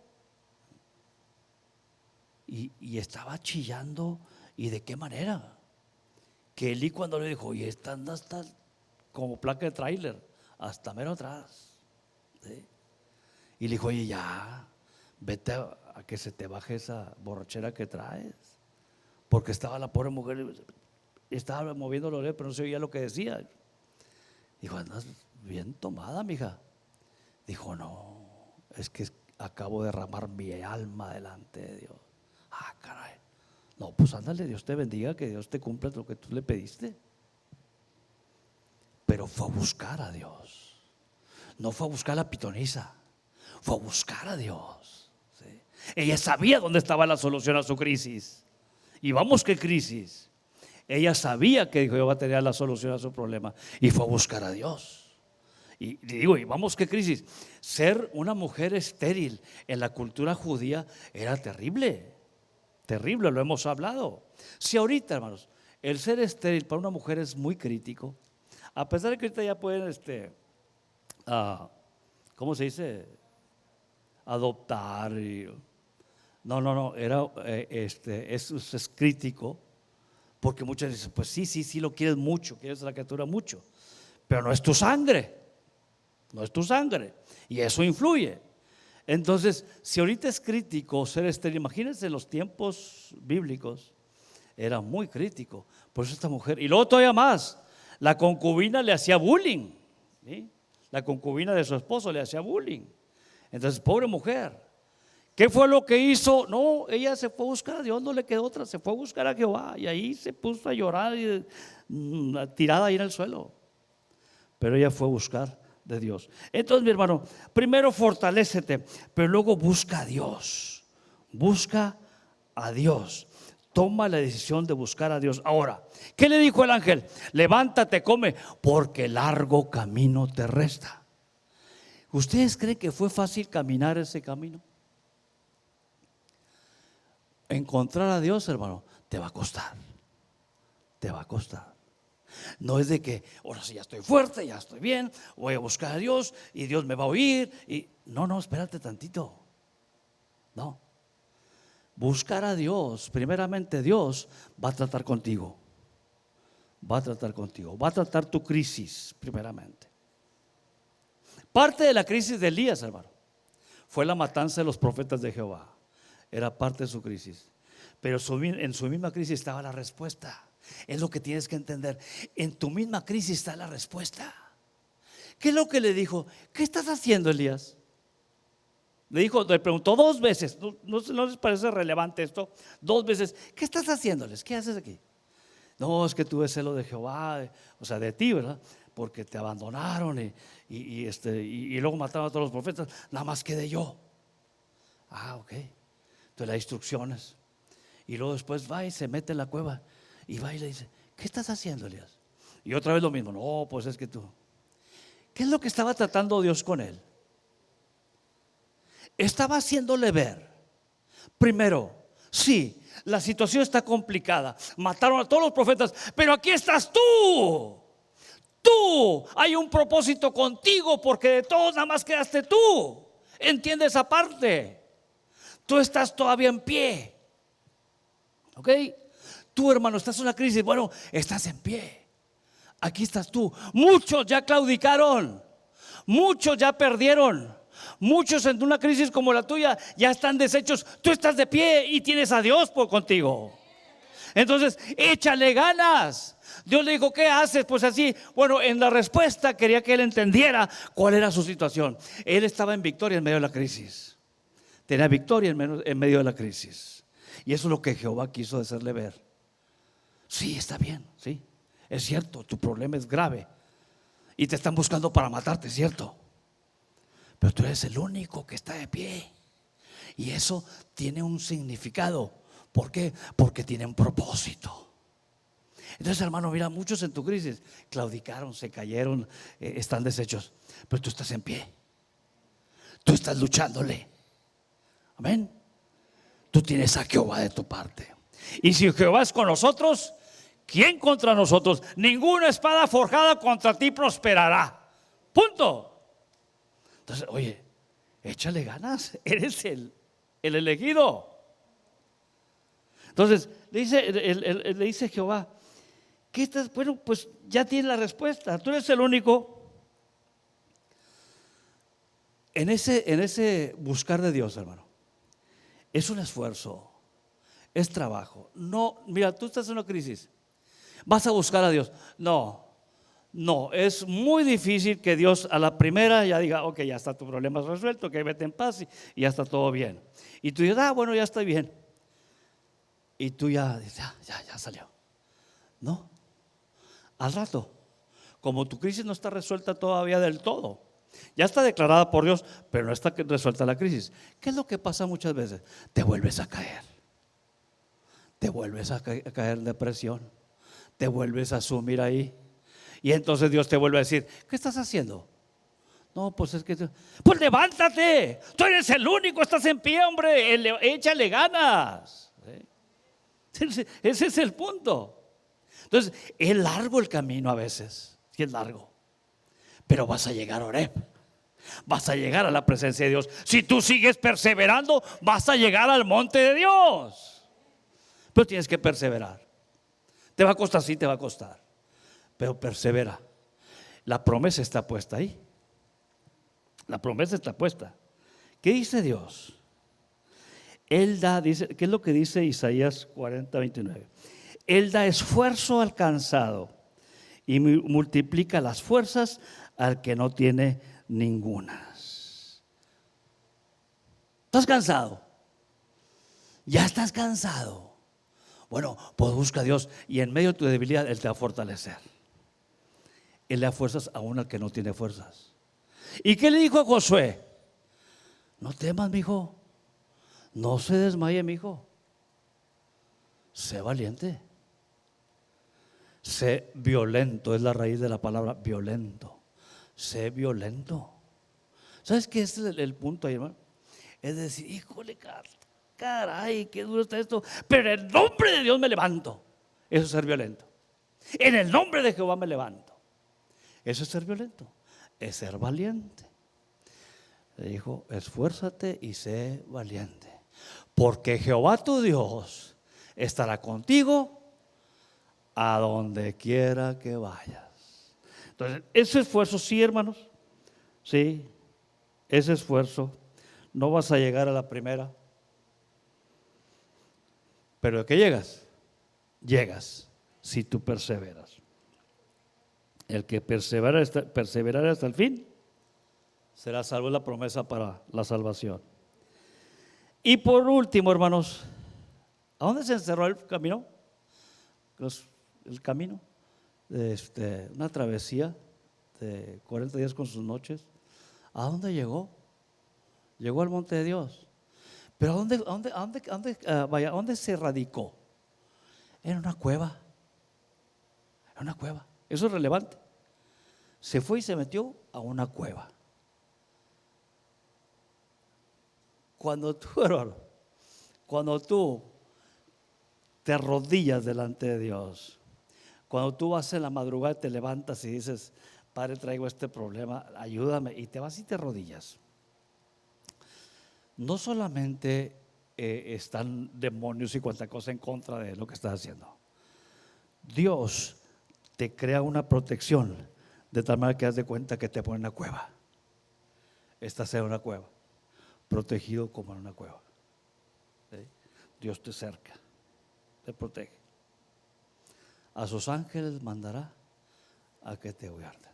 Y estaba chillando. ¿Y de qué manera? Que Elí, cuando le dijo, oye, esta anda hasta como placa de tráiler, hasta mero atrás, ¿sí? Y le dijo, oye, ya, vete a que se te baje esa borrachera que traes. Porque estaba la pobre mujer, estaba moviendo los dedos, pero no se oía lo que decía. Dijo, andas bien tomada, mija. Dijo, no, es que acabo de derramar mi alma delante de Dios. Caray. No, pues ándale, Dios te bendiga, que Dios te cumpla lo que tú le pediste. Pero fue a buscar a Dios. no fue a buscar a la pitonisa, fue a buscar a Dios. ¿Sí? Ella sabía dónde estaba la solución a su crisis. Y vamos, ¿qué crisis? Ella sabía que Jehová tenía la solución a su problema y fue a buscar a Dios. Y digo, y vamos, ¿qué crisis? Ser una mujer estéril en la cultura judía era terrible. Terrible, lo hemos hablado. Si ahorita, hermanos, el ser estéril para una mujer es muy crítico, a pesar de que ahorita ya pueden, ¿cómo se dice? Adoptar. No, eso es crítico, porque muchas dicen, pues sí, lo quieres mucho, quieres a la criatura mucho, pero no es tu sangre, no es tu sangre, y eso influye. Entonces, si ahorita es crítico ser estéril, imagínense en los tiempos bíblicos, era muy crítico. Por eso esta mujer, y luego todavía más, la concubina le hacía bullying, ¿sí? La concubina de su esposo le hacía bullying. Entonces, pobre mujer, ¿qué fue lo que hizo? No, ella se fue a buscar a Dios, no le quedó otra, se fue a buscar a Jehová, y ahí se puso a llorar tirada ahí en el suelo. Pero ella fue a buscar de Dios. Entonces, mi hermano, primero fortalécete, pero luego busca a Dios. Busca a Dios. Toma la decisión de buscar a Dios. Ahora, ¿qué le dijo el ángel? Levántate, come, porque largo camino te resta. ¿Ustedes creen que fue fácil caminar ese camino? Encontrar a Dios, hermano, te va a costar. Te va a costar. No es de que ahora sí ya estoy fuerte, ya estoy bien, voy a buscar a Dios y Dios me va a oír. No, espérate tantito. No. Buscar a Dios, primeramente Dios va a tratar contigo. Va a tratar contigo, va a tratar tu crisis primeramente. Parte de la crisis de Elías, hermano, fue la matanza de los profetas de Jehová. Era parte de su crisis. Pero en su misma crisis estaba la respuesta. Es lo que tienes que entender. En tu misma crisis está la respuesta. ¿Qué es lo que le dijo? ¿Qué estás haciendo, Elías? Le preguntó 2 veces. ¿No les parece relevante esto? 2 veces. ¿Qué estás haciéndoles? ¿Qué haces aquí? No, es que tuve celo de Jehová, o sea, de ti, ¿verdad? Porque te abandonaron y luego mataron a todos los profetas. Nada más quedé yo. Ok. Entonces las instrucciones. Y luego después va y se mete en la cueva y va y le dice, ¿qué estás haciendo, Elías? Y otra vez lo mismo. No, pues es que tú. ¿Qué es lo que estaba tratando Dios con él? Estaba haciéndole ver, primero, sí, la situación está complicada, mataron a todos los profetas, pero aquí estás tú. Hay un propósito contigo, porque de todos nada más quedaste tú. Entiende esa parte. Tú estás todavía en pie. ¿Ok? Tú, hermano, estás en una crisis. Bueno, estás en pie. Aquí estás tú. Muchos ya claudicaron. Muchos ya perdieron. Muchos en una crisis como la tuya ya están deshechos. Tú estás de pie y tienes a Dios por contigo. Entonces, échale ganas. Dios le dijo, ¿qué haces? Pues así, bueno, en la respuesta quería que él entendiera cuál era su situación. Él estaba en victoria en medio de la crisis. Tenía victoria en medio de la crisis. Y eso es lo que Jehová quiso hacerle ver. Sí, está bien, sí. Es cierto, tu problema es grave y te están buscando para matarte, es cierto. Pero tú eres el único que está de pie. Y eso tiene un significado. ¿Por qué? Porque tiene un propósito. Entonces, hermano, mira, muchos en tu crisis claudicaron, se cayeron, están deshechos. Pero tú estás en pie. Tú estás luchándole. Amén. Tú tienes a Jehová de tu parte. Y si Jehová es con nosotros, ¿quién contra nosotros? Ninguna espada forjada contra ti prosperará. Punto. Entonces, oye, échale ganas. Eres el elegido. Entonces, le dice Jehová, ¿qué estás? Bueno, pues ya tienes la respuesta. Tú eres el único. En ese buscar de Dios, hermano, es un esfuerzo, es trabajo. No, mira, tú estás en una crisis, vas a buscar a Dios. No, es muy difícil que Dios a la primera ya diga, ok, ya está tu problema resuelto, que vete en paz y ya está todo bien. Y tú dices, bueno, ya estoy bien. Y tú ya dices, ya salió. No, al rato, como tu crisis no está resuelta todavía del todo, Ya está declarada por Dios, pero no está resuelta la crisis. ¿Qué es lo que pasa muchas veces? Te vuelves a caer. Te vuelves a caer en depresión. Te vuelves a sumir ahí. Y entonces Dios te vuelve a decir, ¿qué estás haciendo? No, pues es que, pues levántate. Tú eres el único, estás en pie, hombre. Échale ganas. Ese es el punto. Entonces, es largo el camino a veces. Sí, es largo. Pero vas a llegar a Oreb. Vas a llegar a la presencia de Dios. Si tú sigues perseverando, vas a llegar al monte de Dios. Pero tienes que perseverar. Te va a costar, sí, te va a costar. Pero persevera. La promesa está puesta ahí. La promesa está puesta. ¿Qué dice Dios? Él da, dice, ¿qué es lo que dice Isaías 40:29? Él da esfuerzo al cansado y multiplica las fuerzas al que no tiene ningunas. ¿Estás cansado? ¿Ya estás cansado? Bueno, pues busca a Dios y en medio de tu debilidad Él te va a fortalecer. Él le da fuerzas aún al que no tiene fuerzas. ¿Y qué le dijo a Josué? No temas, mi hijo. No se desmaye, mi hijo. Sé valiente. Sé violento, es la raíz de la palabra violento. Sé violento. ¿Sabes qué es el punto ahí, hermano? Es decir, híjole, caray, qué duro está esto. Pero en el nombre de Dios me levanto. Eso es ser violento. En el nombre de Jehová me levanto. Eso es ser violento. Es ser valiente. Le dijo, esfuérzate y sé valiente. Porque Jehová tu Dios estará contigo a donde quiera que vayas. Entonces, ese esfuerzo, sí, hermanos, sí, ese esfuerzo, no vas a llegar a la primera, pero ¿de qué llegas? Llegas si tú perseveras. El que perseverará hasta el fin será salvo, es la promesa para la salvación. Y por último, hermanos, ¿a dónde se encerró el camino? El camino, una travesía de 40 días con sus noches. ¿A dónde llegó? Llegó al monte de Dios. Pero ¿a dónde se radicó? En una cueva. En una cueva. Eso es relevante. Se fue y se metió a una cueva. Cuando tú, hermano, cuando tú te arrodillas delante de Dios, cuando tú vas en la madrugada y te levantas y dices, Padre, traigo este problema, ayúdame, y te vas y te arrodillas, no solamente están demonios y cuanta cosa en contra de lo que estás haciendo. Dios te crea una protección de tal manera que haz de cuenta que te pone en una cueva. Estás en una cueva, protegido como en una cueva. ¿Sí? Dios te cerca, te protege. A sus ángeles mandará a que te guarden.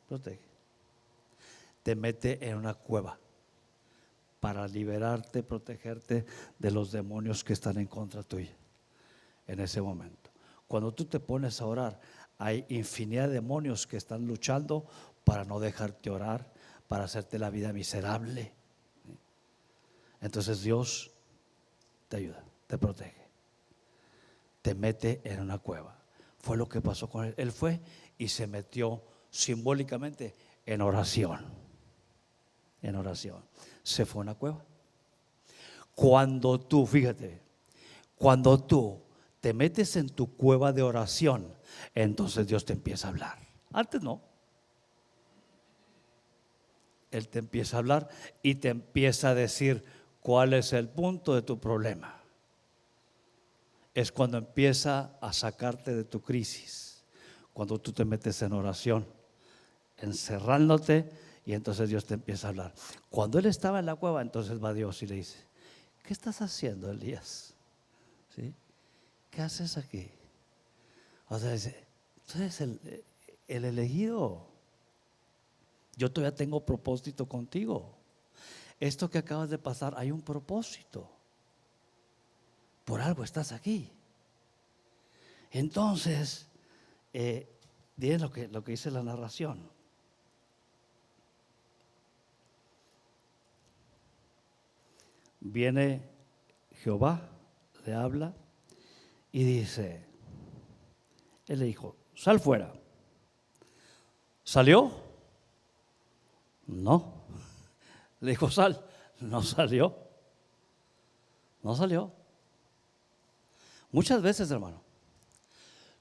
Protege. Te mete en una cueva para liberarte, protegerte de los demonios que están en contra tuya en ese momento. Cuando tú te pones a orar, hay infinidad de demonios que están luchando para no dejarte orar, para hacerte la vida miserable. Entonces Dios te ayuda, te protege, te mete en una cueva. Fue lo que pasó con él. Él fue y se metió simbólicamente en oración. En oración. Se fue a una cueva. Cuando tú, fíjate, cuando tú te metes en tu cueva de oración, entonces Dios te empieza a hablar. Antes no. Él te empieza a hablar y te empieza a decir cuál es el punto de tu problema. Es cuando empieza a sacarte de tu crisis, cuando tú te metes en oración, encerrándote, y entonces Dios te empieza a hablar. Cuando él estaba en la cueva, entonces va Dios y le dice, ¿qué estás haciendo, Elías? ¿Sí? ¿Qué haces aquí? O sea, dice, tú eres el elegido. Yo todavía tengo propósito contigo. Esto que acabas de pasar, hay un propósito. Por algo estás aquí. Entonces, miren lo que dice la narración. viene Jehová, le habla y dice, él le dijo, sal fuera. ¿Salió? No. Le dijo, sal. No salió. No salió. Muchas veces, hermano,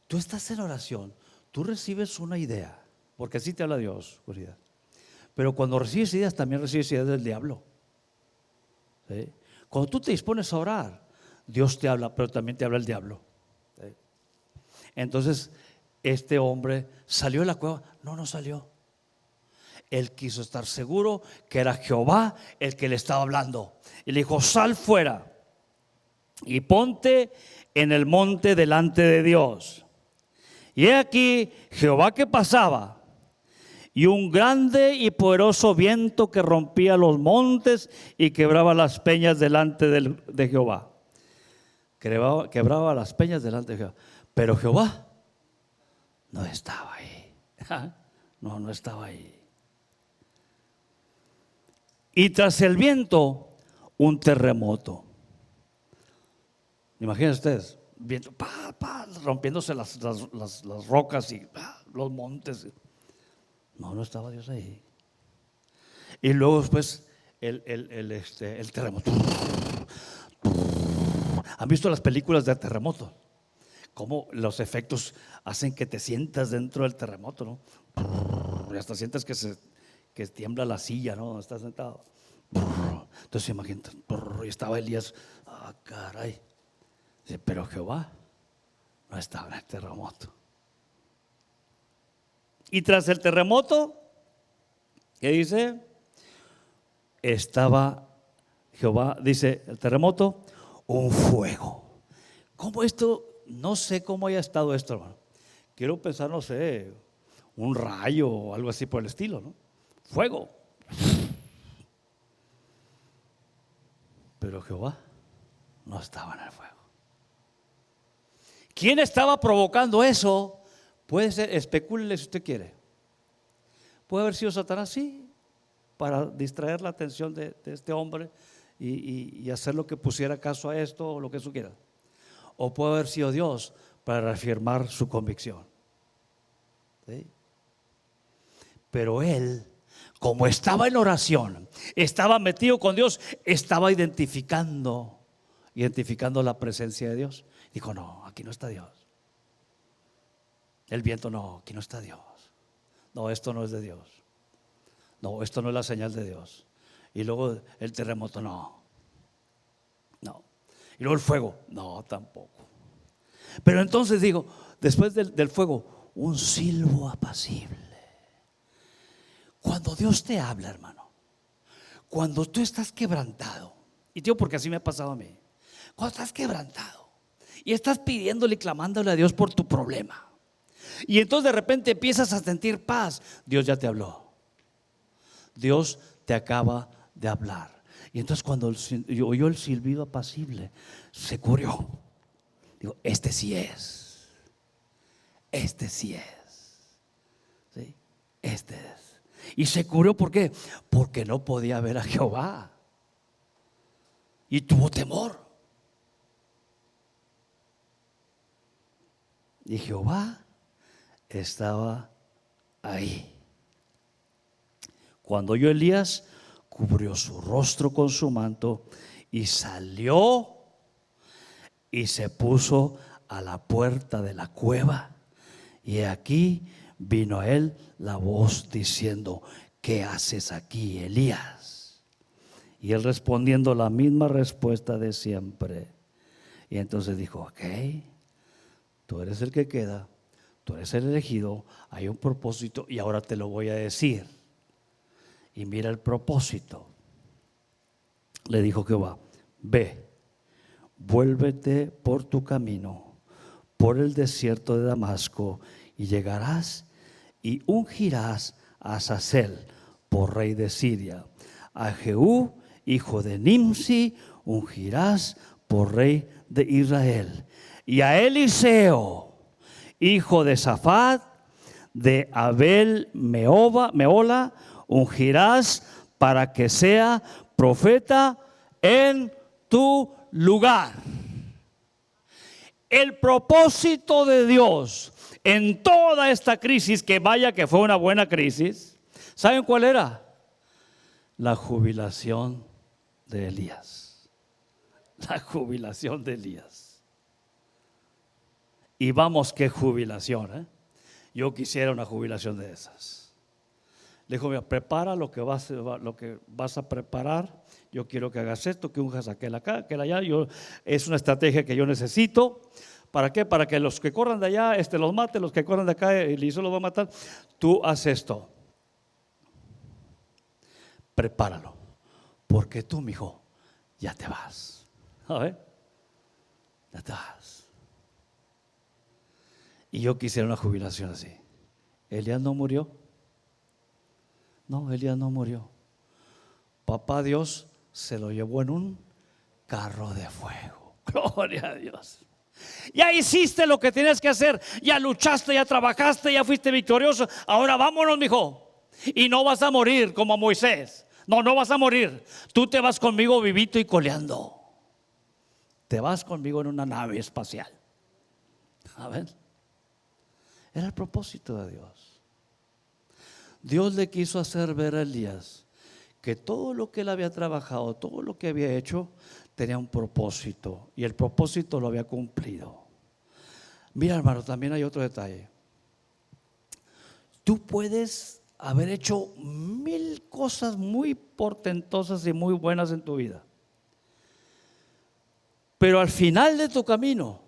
tú estás en oración, tú recibes una idea, porque así te habla Dios, oscuridad. Pero cuando recibes ideas, también recibes ideas del diablo. ¿Sí? Cuando tú te dispones a orar, Dios te habla, pero también te habla el diablo. ¿Sí? Entonces, este hombre salió de la cueva. No salió. Él quiso estar seguro que era Jehová el que le estaba hablando. Y le dijo, sal fuera y ponte en el monte delante de Dios. Y he aquí Jehová que pasaba, y un grande y poderoso viento que rompía los montes y quebraba las peñas delante de Jehová. Quebraba las peñas delante de Jehová. Pero Jehová no estaba ahí. No estaba ahí. Y tras el viento, un terremoto. Imagínense ustedes, viento, rompiéndose las rocas y los montes. No estaba Dios ahí. Y luego después el terremoto. ¿Han visto las películas de terremoto? Cómo los efectos hacen que te sientas dentro del terremoto, ¿no? Y hasta sientes que tiembla la silla, ¿no? Donde estás sentado. Entonces imagínate, y estaba Elías, caray. Dice, pero Jehová no estaba en el terremoto. Y tras el terremoto, ¿qué dice? Estaba Jehová, dice el terremoto, un fuego. ¿Cómo esto? No sé cómo haya estado esto, hermano. Quiero pensar, no sé, un rayo o algo así por el estilo, ¿no? Fuego. Pero Jehová no estaba en el fuego. ¿Quién estaba provocando eso? Puede ser, especúlele si usted quiere. Puede haber sido Satanás, sí, para distraer la atención de este hombre y hacer lo que pusiera caso a esto o lo que eso quiera. O puede haber sido Dios para reafirmar su convicción. ¿Sí? Pero él, como estaba en oración, estaba metido con Dios, estaba identificando la presencia de Dios. Dijo, no, aquí no está Dios. El viento, no, aquí no está Dios. No, esto no es de Dios. No, esto no es la señal de Dios. Y luego el terremoto, no. Y luego el fuego, no, tampoco. Pero entonces digo, después del fuego, un silbo apacible. Cuando Dios te habla, hermano, cuando tú estás quebrantado, y digo porque así me ha pasado a mí, cuando estás quebrantado y estás pidiéndole y clamándole a Dios por tu problema, y entonces de repente empiezas a sentir paz, Dios ya te habló. Dios te acaba de hablar. Y entonces cuando oyó el silbido apacible, se cubrió. Digo, este sí es. Este sí es. ¿Sí? Este es. Y se cubrió, ¿por qué? Porque no podía ver a Jehová. Y tuvo temor. Y Jehová estaba ahí. Cuando oyó Elías, cubrió su rostro con su manto y salió y se puso a la puerta de la cueva. Y aquí vino a él la voz diciendo, ¿qué haces aquí, Elías? Y él respondiendo la misma respuesta de siempre. Y entonces dijo, ok, tú eres el que queda, tú eres el elegido, hay un propósito y ahora te lo voy a decir. Y mira el propósito. Le dijo Jehová, ve, vuélvete por tu camino, por el desierto de Damasco, y llegarás y ungirás a Hazael por rey de Siria. A Jehú, hijo de Nimsi, ungirás por rey de Israel. Y a Eliseo, hijo de Safat, de Abel Meola, ungirás para que sea profeta en tu lugar. El propósito de Dios en toda esta crisis, que vaya que fue una buena crisis, ¿saben cuál era? La jubilación de Elías. La jubilación de Elías. Y vamos, qué jubilación, ¿eh? Yo quisiera una jubilación de esas. Le dijo, mira, prepara lo que vas a preparar. Yo quiero que hagas esto, que unjas aquel acá, aquel allá. Es una estrategia que yo necesito. ¿Para qué? Para que los que corran de allá, los mate, los que corran de acá, Eliseo los va a matar. Tú haces esto. Prepáralo. Porque tú, mijo, ya te vas. A ver, ya te vas. Y yo quisiera una jubilación así. Elías no murió. No, Elías no murió. Papá Dios se lo llevó en un carro de fuego. Gloria a Dios. Ya hiciste lo que tienes que hacer. Ya luchaste, ya trabajaste, ya fuiste victorioso. Ahora vámonos, mijo. Y no vas a morir como Moisés. No, no vas a morir. Tú te vas conmigo vivito y coleando. Te vas conmigo en una nave espacial. A ver. Era el propósito de Dios. Dios le quiso hacer ver a Elías que todo lo que él había trabajado, todo lo que había hecho, tenía un propósito. Y el propósito lo había cumplido. Mira, hermano, también hay otro detalle. Tú puedes haber hecho 1000 cosas muy portentosas y muy buenas en tu vida. Pero al final de tu camino,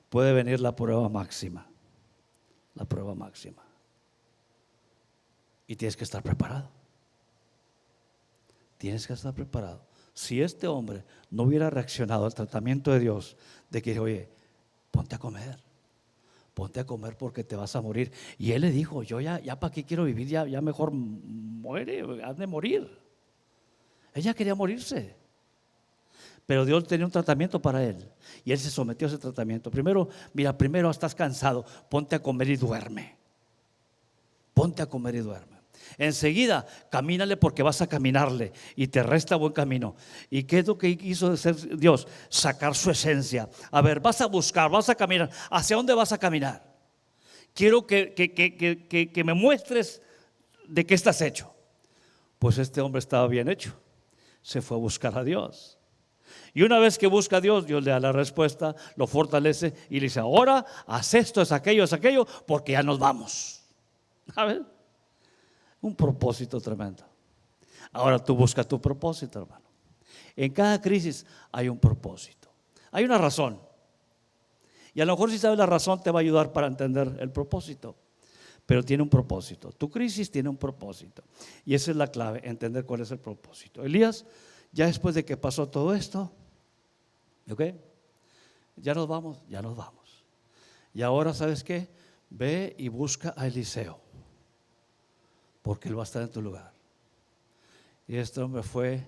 puede venir la prueba máxima. La prueba máxima. Y tienes que estar preparado. Tienes que estar preparado. Si este hombre no hubiera reaccionado al tratamiento de Dios, de que, oye, ponte a comer porque te vas a morir. Y él le dijo, yo ya para qué quiero vivir, ya mejor muere, has de morir. Ella quería morirse. Pero Dios tenía un tratamiento para él. Y él se sometió a ese tratamiento. Primero estás cansado, ponte a comer y duerme. Ponte a comer y duerme. Enseguida, camínale porque vas a caminarle y te resta buen camino. ¿Y qué es lo que quiso hacer Dios? Sacar su esencia. A ver, vas a buscar, vas a caminar. ¿Hacia dónde vas a caminar? Quiero que me muestres de qué estás hecho. Pues este hombre estaba bien hecho. Se fue a buscar a Dios. Y una vez que busca a Dios, Dios le da la respuesta, lo fortalece y le dice, ahora haz esto, es aquello, porque ya nos vamos. A ver, un propósito tremendo. Ahora tú busca tu propósito, hermano. En cada crisis hay un propósito, hay una razón. Y a lo mejor si sabes la razón te va a ayudar para entender el propósito. Pero tiene un propósito, tu crisis tiene un propósito. Y esa es la clave, entender cuál es el propósito. Elías, ya después de que pasó todo esto, ¿ok? Ya nos vamos. Y ahora, ¿sabes qué? Ve y busca a Eliseo, porque él va a estar en tu lugar. Y este hombre fue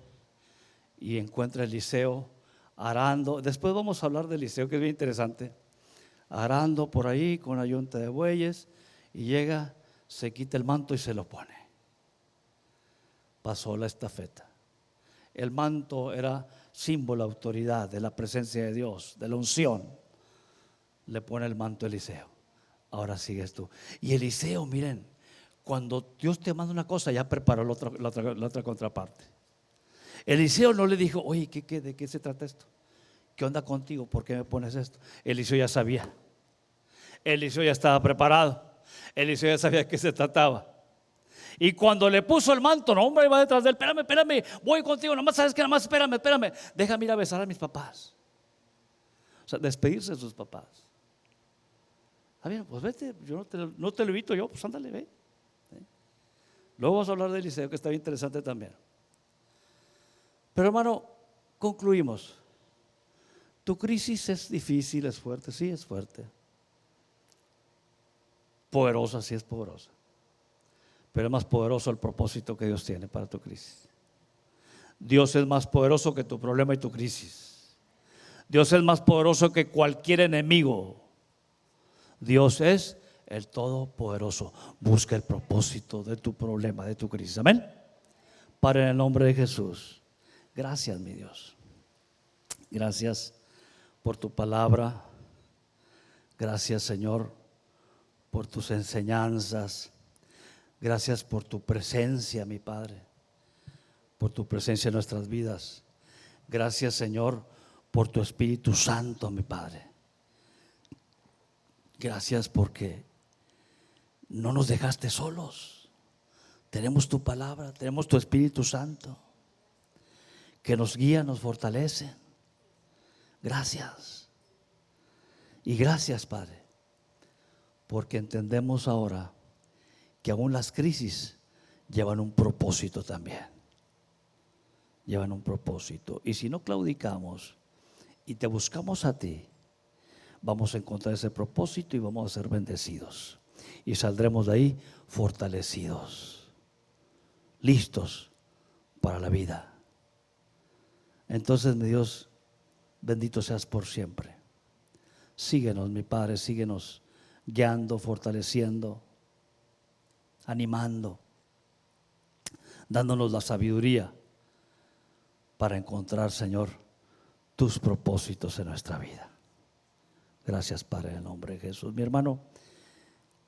y encuentra a Eliseo arando. Después vamos a hablar de Eliseo, que es bien interesante. Arando por ahí con una yunta de bueyes, y llega, se quita el manto y se lo pone. Pasó la estafeta. El manto era símbolo de autoridad, de la presencia de Dios, de la unción. Le pone el manto a Eliseo. Ahora sigues tú. Y Eliseo, miren, cuando Dios te manda una cosa, ya preparó la otra contraparte. Eliseo no le dijo, oye, ¿de qué se trata esto? ¿Qué onda contigo? ¿Por qué me pones esto? Eliseo ya sabía. Eliseo ya estaba preparado. Eliseo ya sabía de qué se trataba. Y cuando le puso el manto, no, hombre, iba detrás de él. Espérame, voy contigo. Nomás sabes que espérame. Déjame ir a besar a mis papás. O sea, despedirse de sus papás. Ah, bien, pues vete, yo no te lo invito yo, pues ándale, ve. Luego vamos a hablar de Eliseo, que está bien interesante también. Pero hermano, concluimos. Tu crisis es difícil, es fuerte, sí es fuerte. Poderosa, sí es poderosa. Pero es más poderoso el propósito que Dios tiene para tu crisis. Dios es más poderoso que tu problema y tu crisis. Dios es más poderoso que cualquier enemigo. Dios es el Todopoderoso. Busca el propósito de tu problema, de tu crisis. Amén. Padre, en el nombre de Jesús, gracias, mi Dios. Gracias por tu palabra. Gracias, Señor, por tus enseñanzas. Gracias por tu presencia, mi Padre, por tu presencia en nuestras vidas. Gracias, Señor, por tu Espíritu Santo, mi Padre. Gracias porque no nos dejaste solos. Tenemos tu palabra, tenemos tu Espíritu Santo que nos guía, nos fortalece. Gracias. Y gracias, Padre, porque entendemos ahora que aún las crisis llevan un propósito también. Llevan un propósito. Y si no claudicamos y te buscamos a ti, vamos a encontrar ese propósito y vamos a ser bendecidos. Y saldremos de ahí fortalecidos, listos para la vida. Entonces, mi Dios, bendito seas por siempre. Síguenos, mi Padre, síguenos guiando, fortaleciendo, animando, dándonos la sabiduría para encontrar, Señor, tus propósitos en nuestra vida. Gracias, Padre, en el nombre de Jesús. Mi hermano,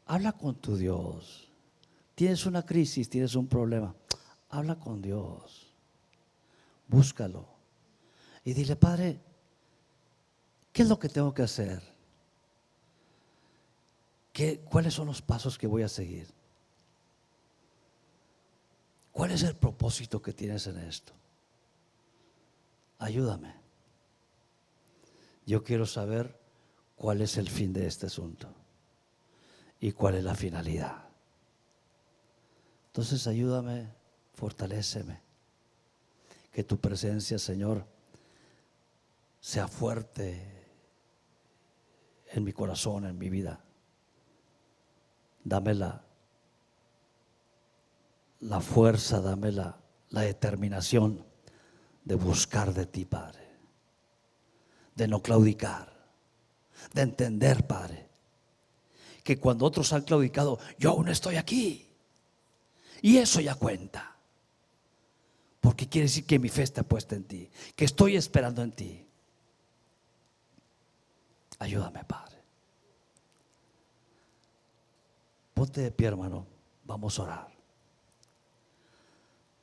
habla con tu Dios. Tienes una crisis, tienes un problema, habla con Dios. Búscalo y dile: Padre, ¿qué es lo que tengo que hacer? ¿Cuáles son los pasos que voy a seguir? ¿Cuál es el propósito que tienes en esto? Ayúdame. Yo quiero saber cuál es el fin de este asunto y cuál es la finalidad. Entonces ayúdame, fortaléceme. Que tu presencia, Señor, sea fuerte en mi corazón, en mi vida. Dame la fuerza, dame la determinación de buscar de ti, Padre, de no claudicar, de entender, Padre, que cuando otros han claudicado, yo aún estoy aquí, y eso ya cuenta, porque quiere decir que mi fe está puesta en ti, que estoy esperando en ti. Ayúdame, Padre. Ponte de pie, hermano, vamos a orar.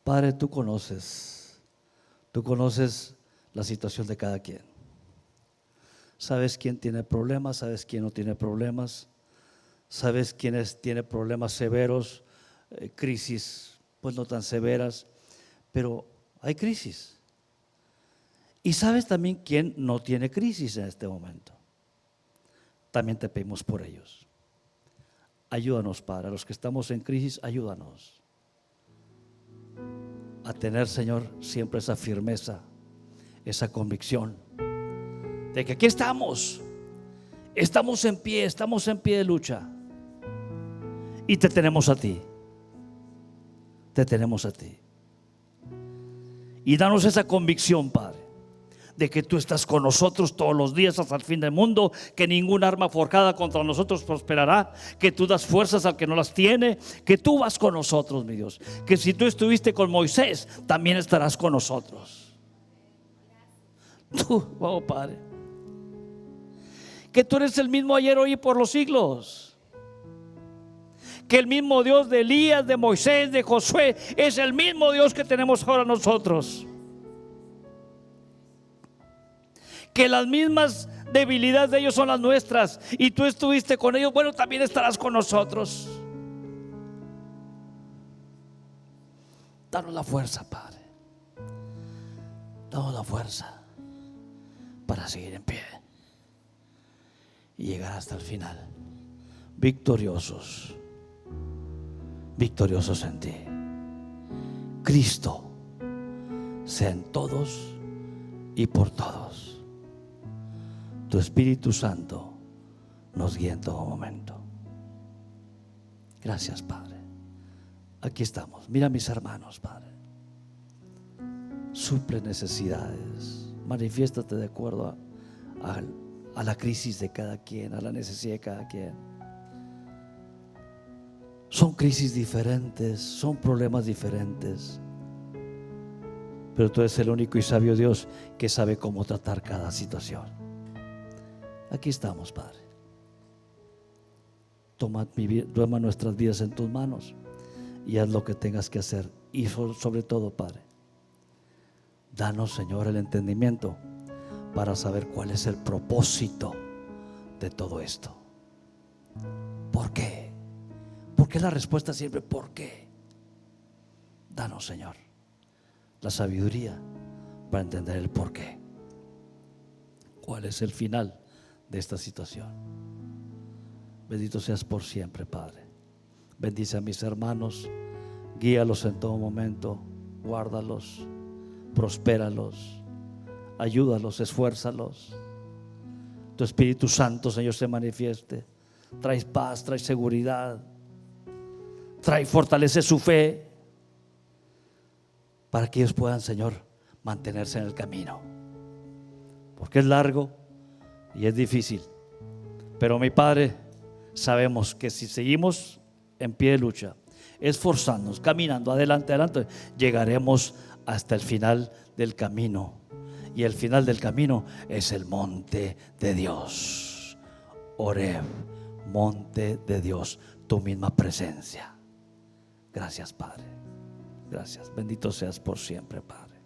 Padre, tú conoces la situación de cada quien. Sabes quién tiene problemas, sabes quién no tiene problemas, sabes quién tiene problemas severos, crisis pues no tan severas, pero hay crisis. Y sabes también quién no tiene crisis en este momento. También te pedimos por ellos. Ayúdanos, Padre, a los que estamos en crisis, ayúdanos a tener, Señor, siempre esa firmeza, esa convicción de que aquí estamos en pie de lucha, y te tenemos a ti, y danos esa convicción, Padre, de que tú estás con nosotros todos los días hasta el fin del mundo, que ningún arma forjada contra nosotros prosperará, que tú das fuerzas al que no las tiene, que tú vas con nosotros, mi Dios, que si tú estuviste con Moisés, también estarás con nosotros. Tú, oh Padre, que tú eres el mismo ayer, hoy y por los siglos, que el mismo Dios de Elías, de Moisés, de Josué, es el mismo Dios que tenemos ahora nosotros. Que las mismas debilidades de ellos son las nuestras, y tú estuviste con ellos, bueno, también estarás con nosotros. Danos la fuerza, Padre. Danos la fuerza para seguir en pie y llegar hasta el final, victoriosos en ti. Cristo sea en todos y por todos. Tu Espíritu Santo nos guía en todo momento. Gracias, Padre. Aquí estamos. Mira a mis hermanos, Padre. Suple necesidades. Manifiéstate de acuerdo a la crisis de cada quien, a la necesidad de cada quien. Son crisis diferentes, son problemas diferentes, pero tú eres el único y sabio Dios que sabe cómo tratar cada situación. Aquí estamos, Padre. Toma nuestras vidas en tus manos y haz lo que tengas que hacer. Y sobre todo, Padre, danos, Señor, el entendimiento para saber cuál es el propósito de todo esto. ¿Por qué? ¿Por qué la respuesta siempre? ¿Por qué? Danos, Señor, la sabiduría para entender el por qué. ¿Cuál es el final de esta situación? Bendito seas por siempre, Padre. Bendice a mis hermanos, guíalos en todo momento, guárdalos, prospéralos, ayúdalos, esfuérzalos. Tu Espíritu Santo, Señor, se manifieste. Trae paz, trae seguridad, fortalece su fe, para que ellos puedan, Señor, mantenerse en el camino, porque es largo y es difícil. Pero mi Padre, sabemos que si seguimos en pie de lucha, esforzándonos, caminando adelante, llegaremos hasta el final del camino. Y el final del camino es el monte de Dios, Oreb, monte de Dios, tu misma presencia. Gracias, Padre. Gracias. Bendito seas por siempre, Padre.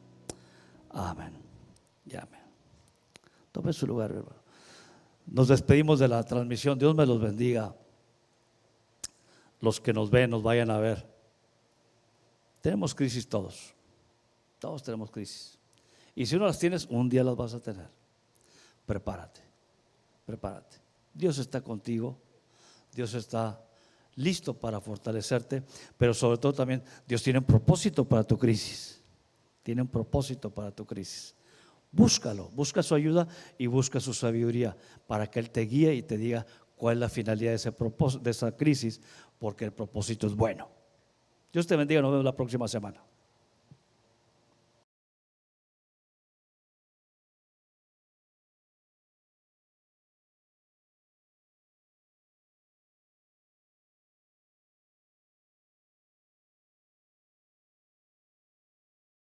Amén y amén. Tome su lugar, hermano. Nos despedimos de la transmisión. Dios me los bendiga. Los que nos ven, nos vayan a ver. Tenemos crisis todos. Todos tenemos crisis. Y si no las tienes, un día las vas a tener. Prepárate. Prepárate. Dios está contigo. Dios está listo para fortalecerte, pero sobre todo también Dios tiene un propósito para tu crisis. Tiene un propósito para tu crisis. Búscalo, busca su ayuda y busca su sabiduría para que Él te guíe y te diga cuál es la finalidad de ese propósito, de esa crisis, porque el propósito es bueno. Dios te bendiga, nos vemos la próxima semana.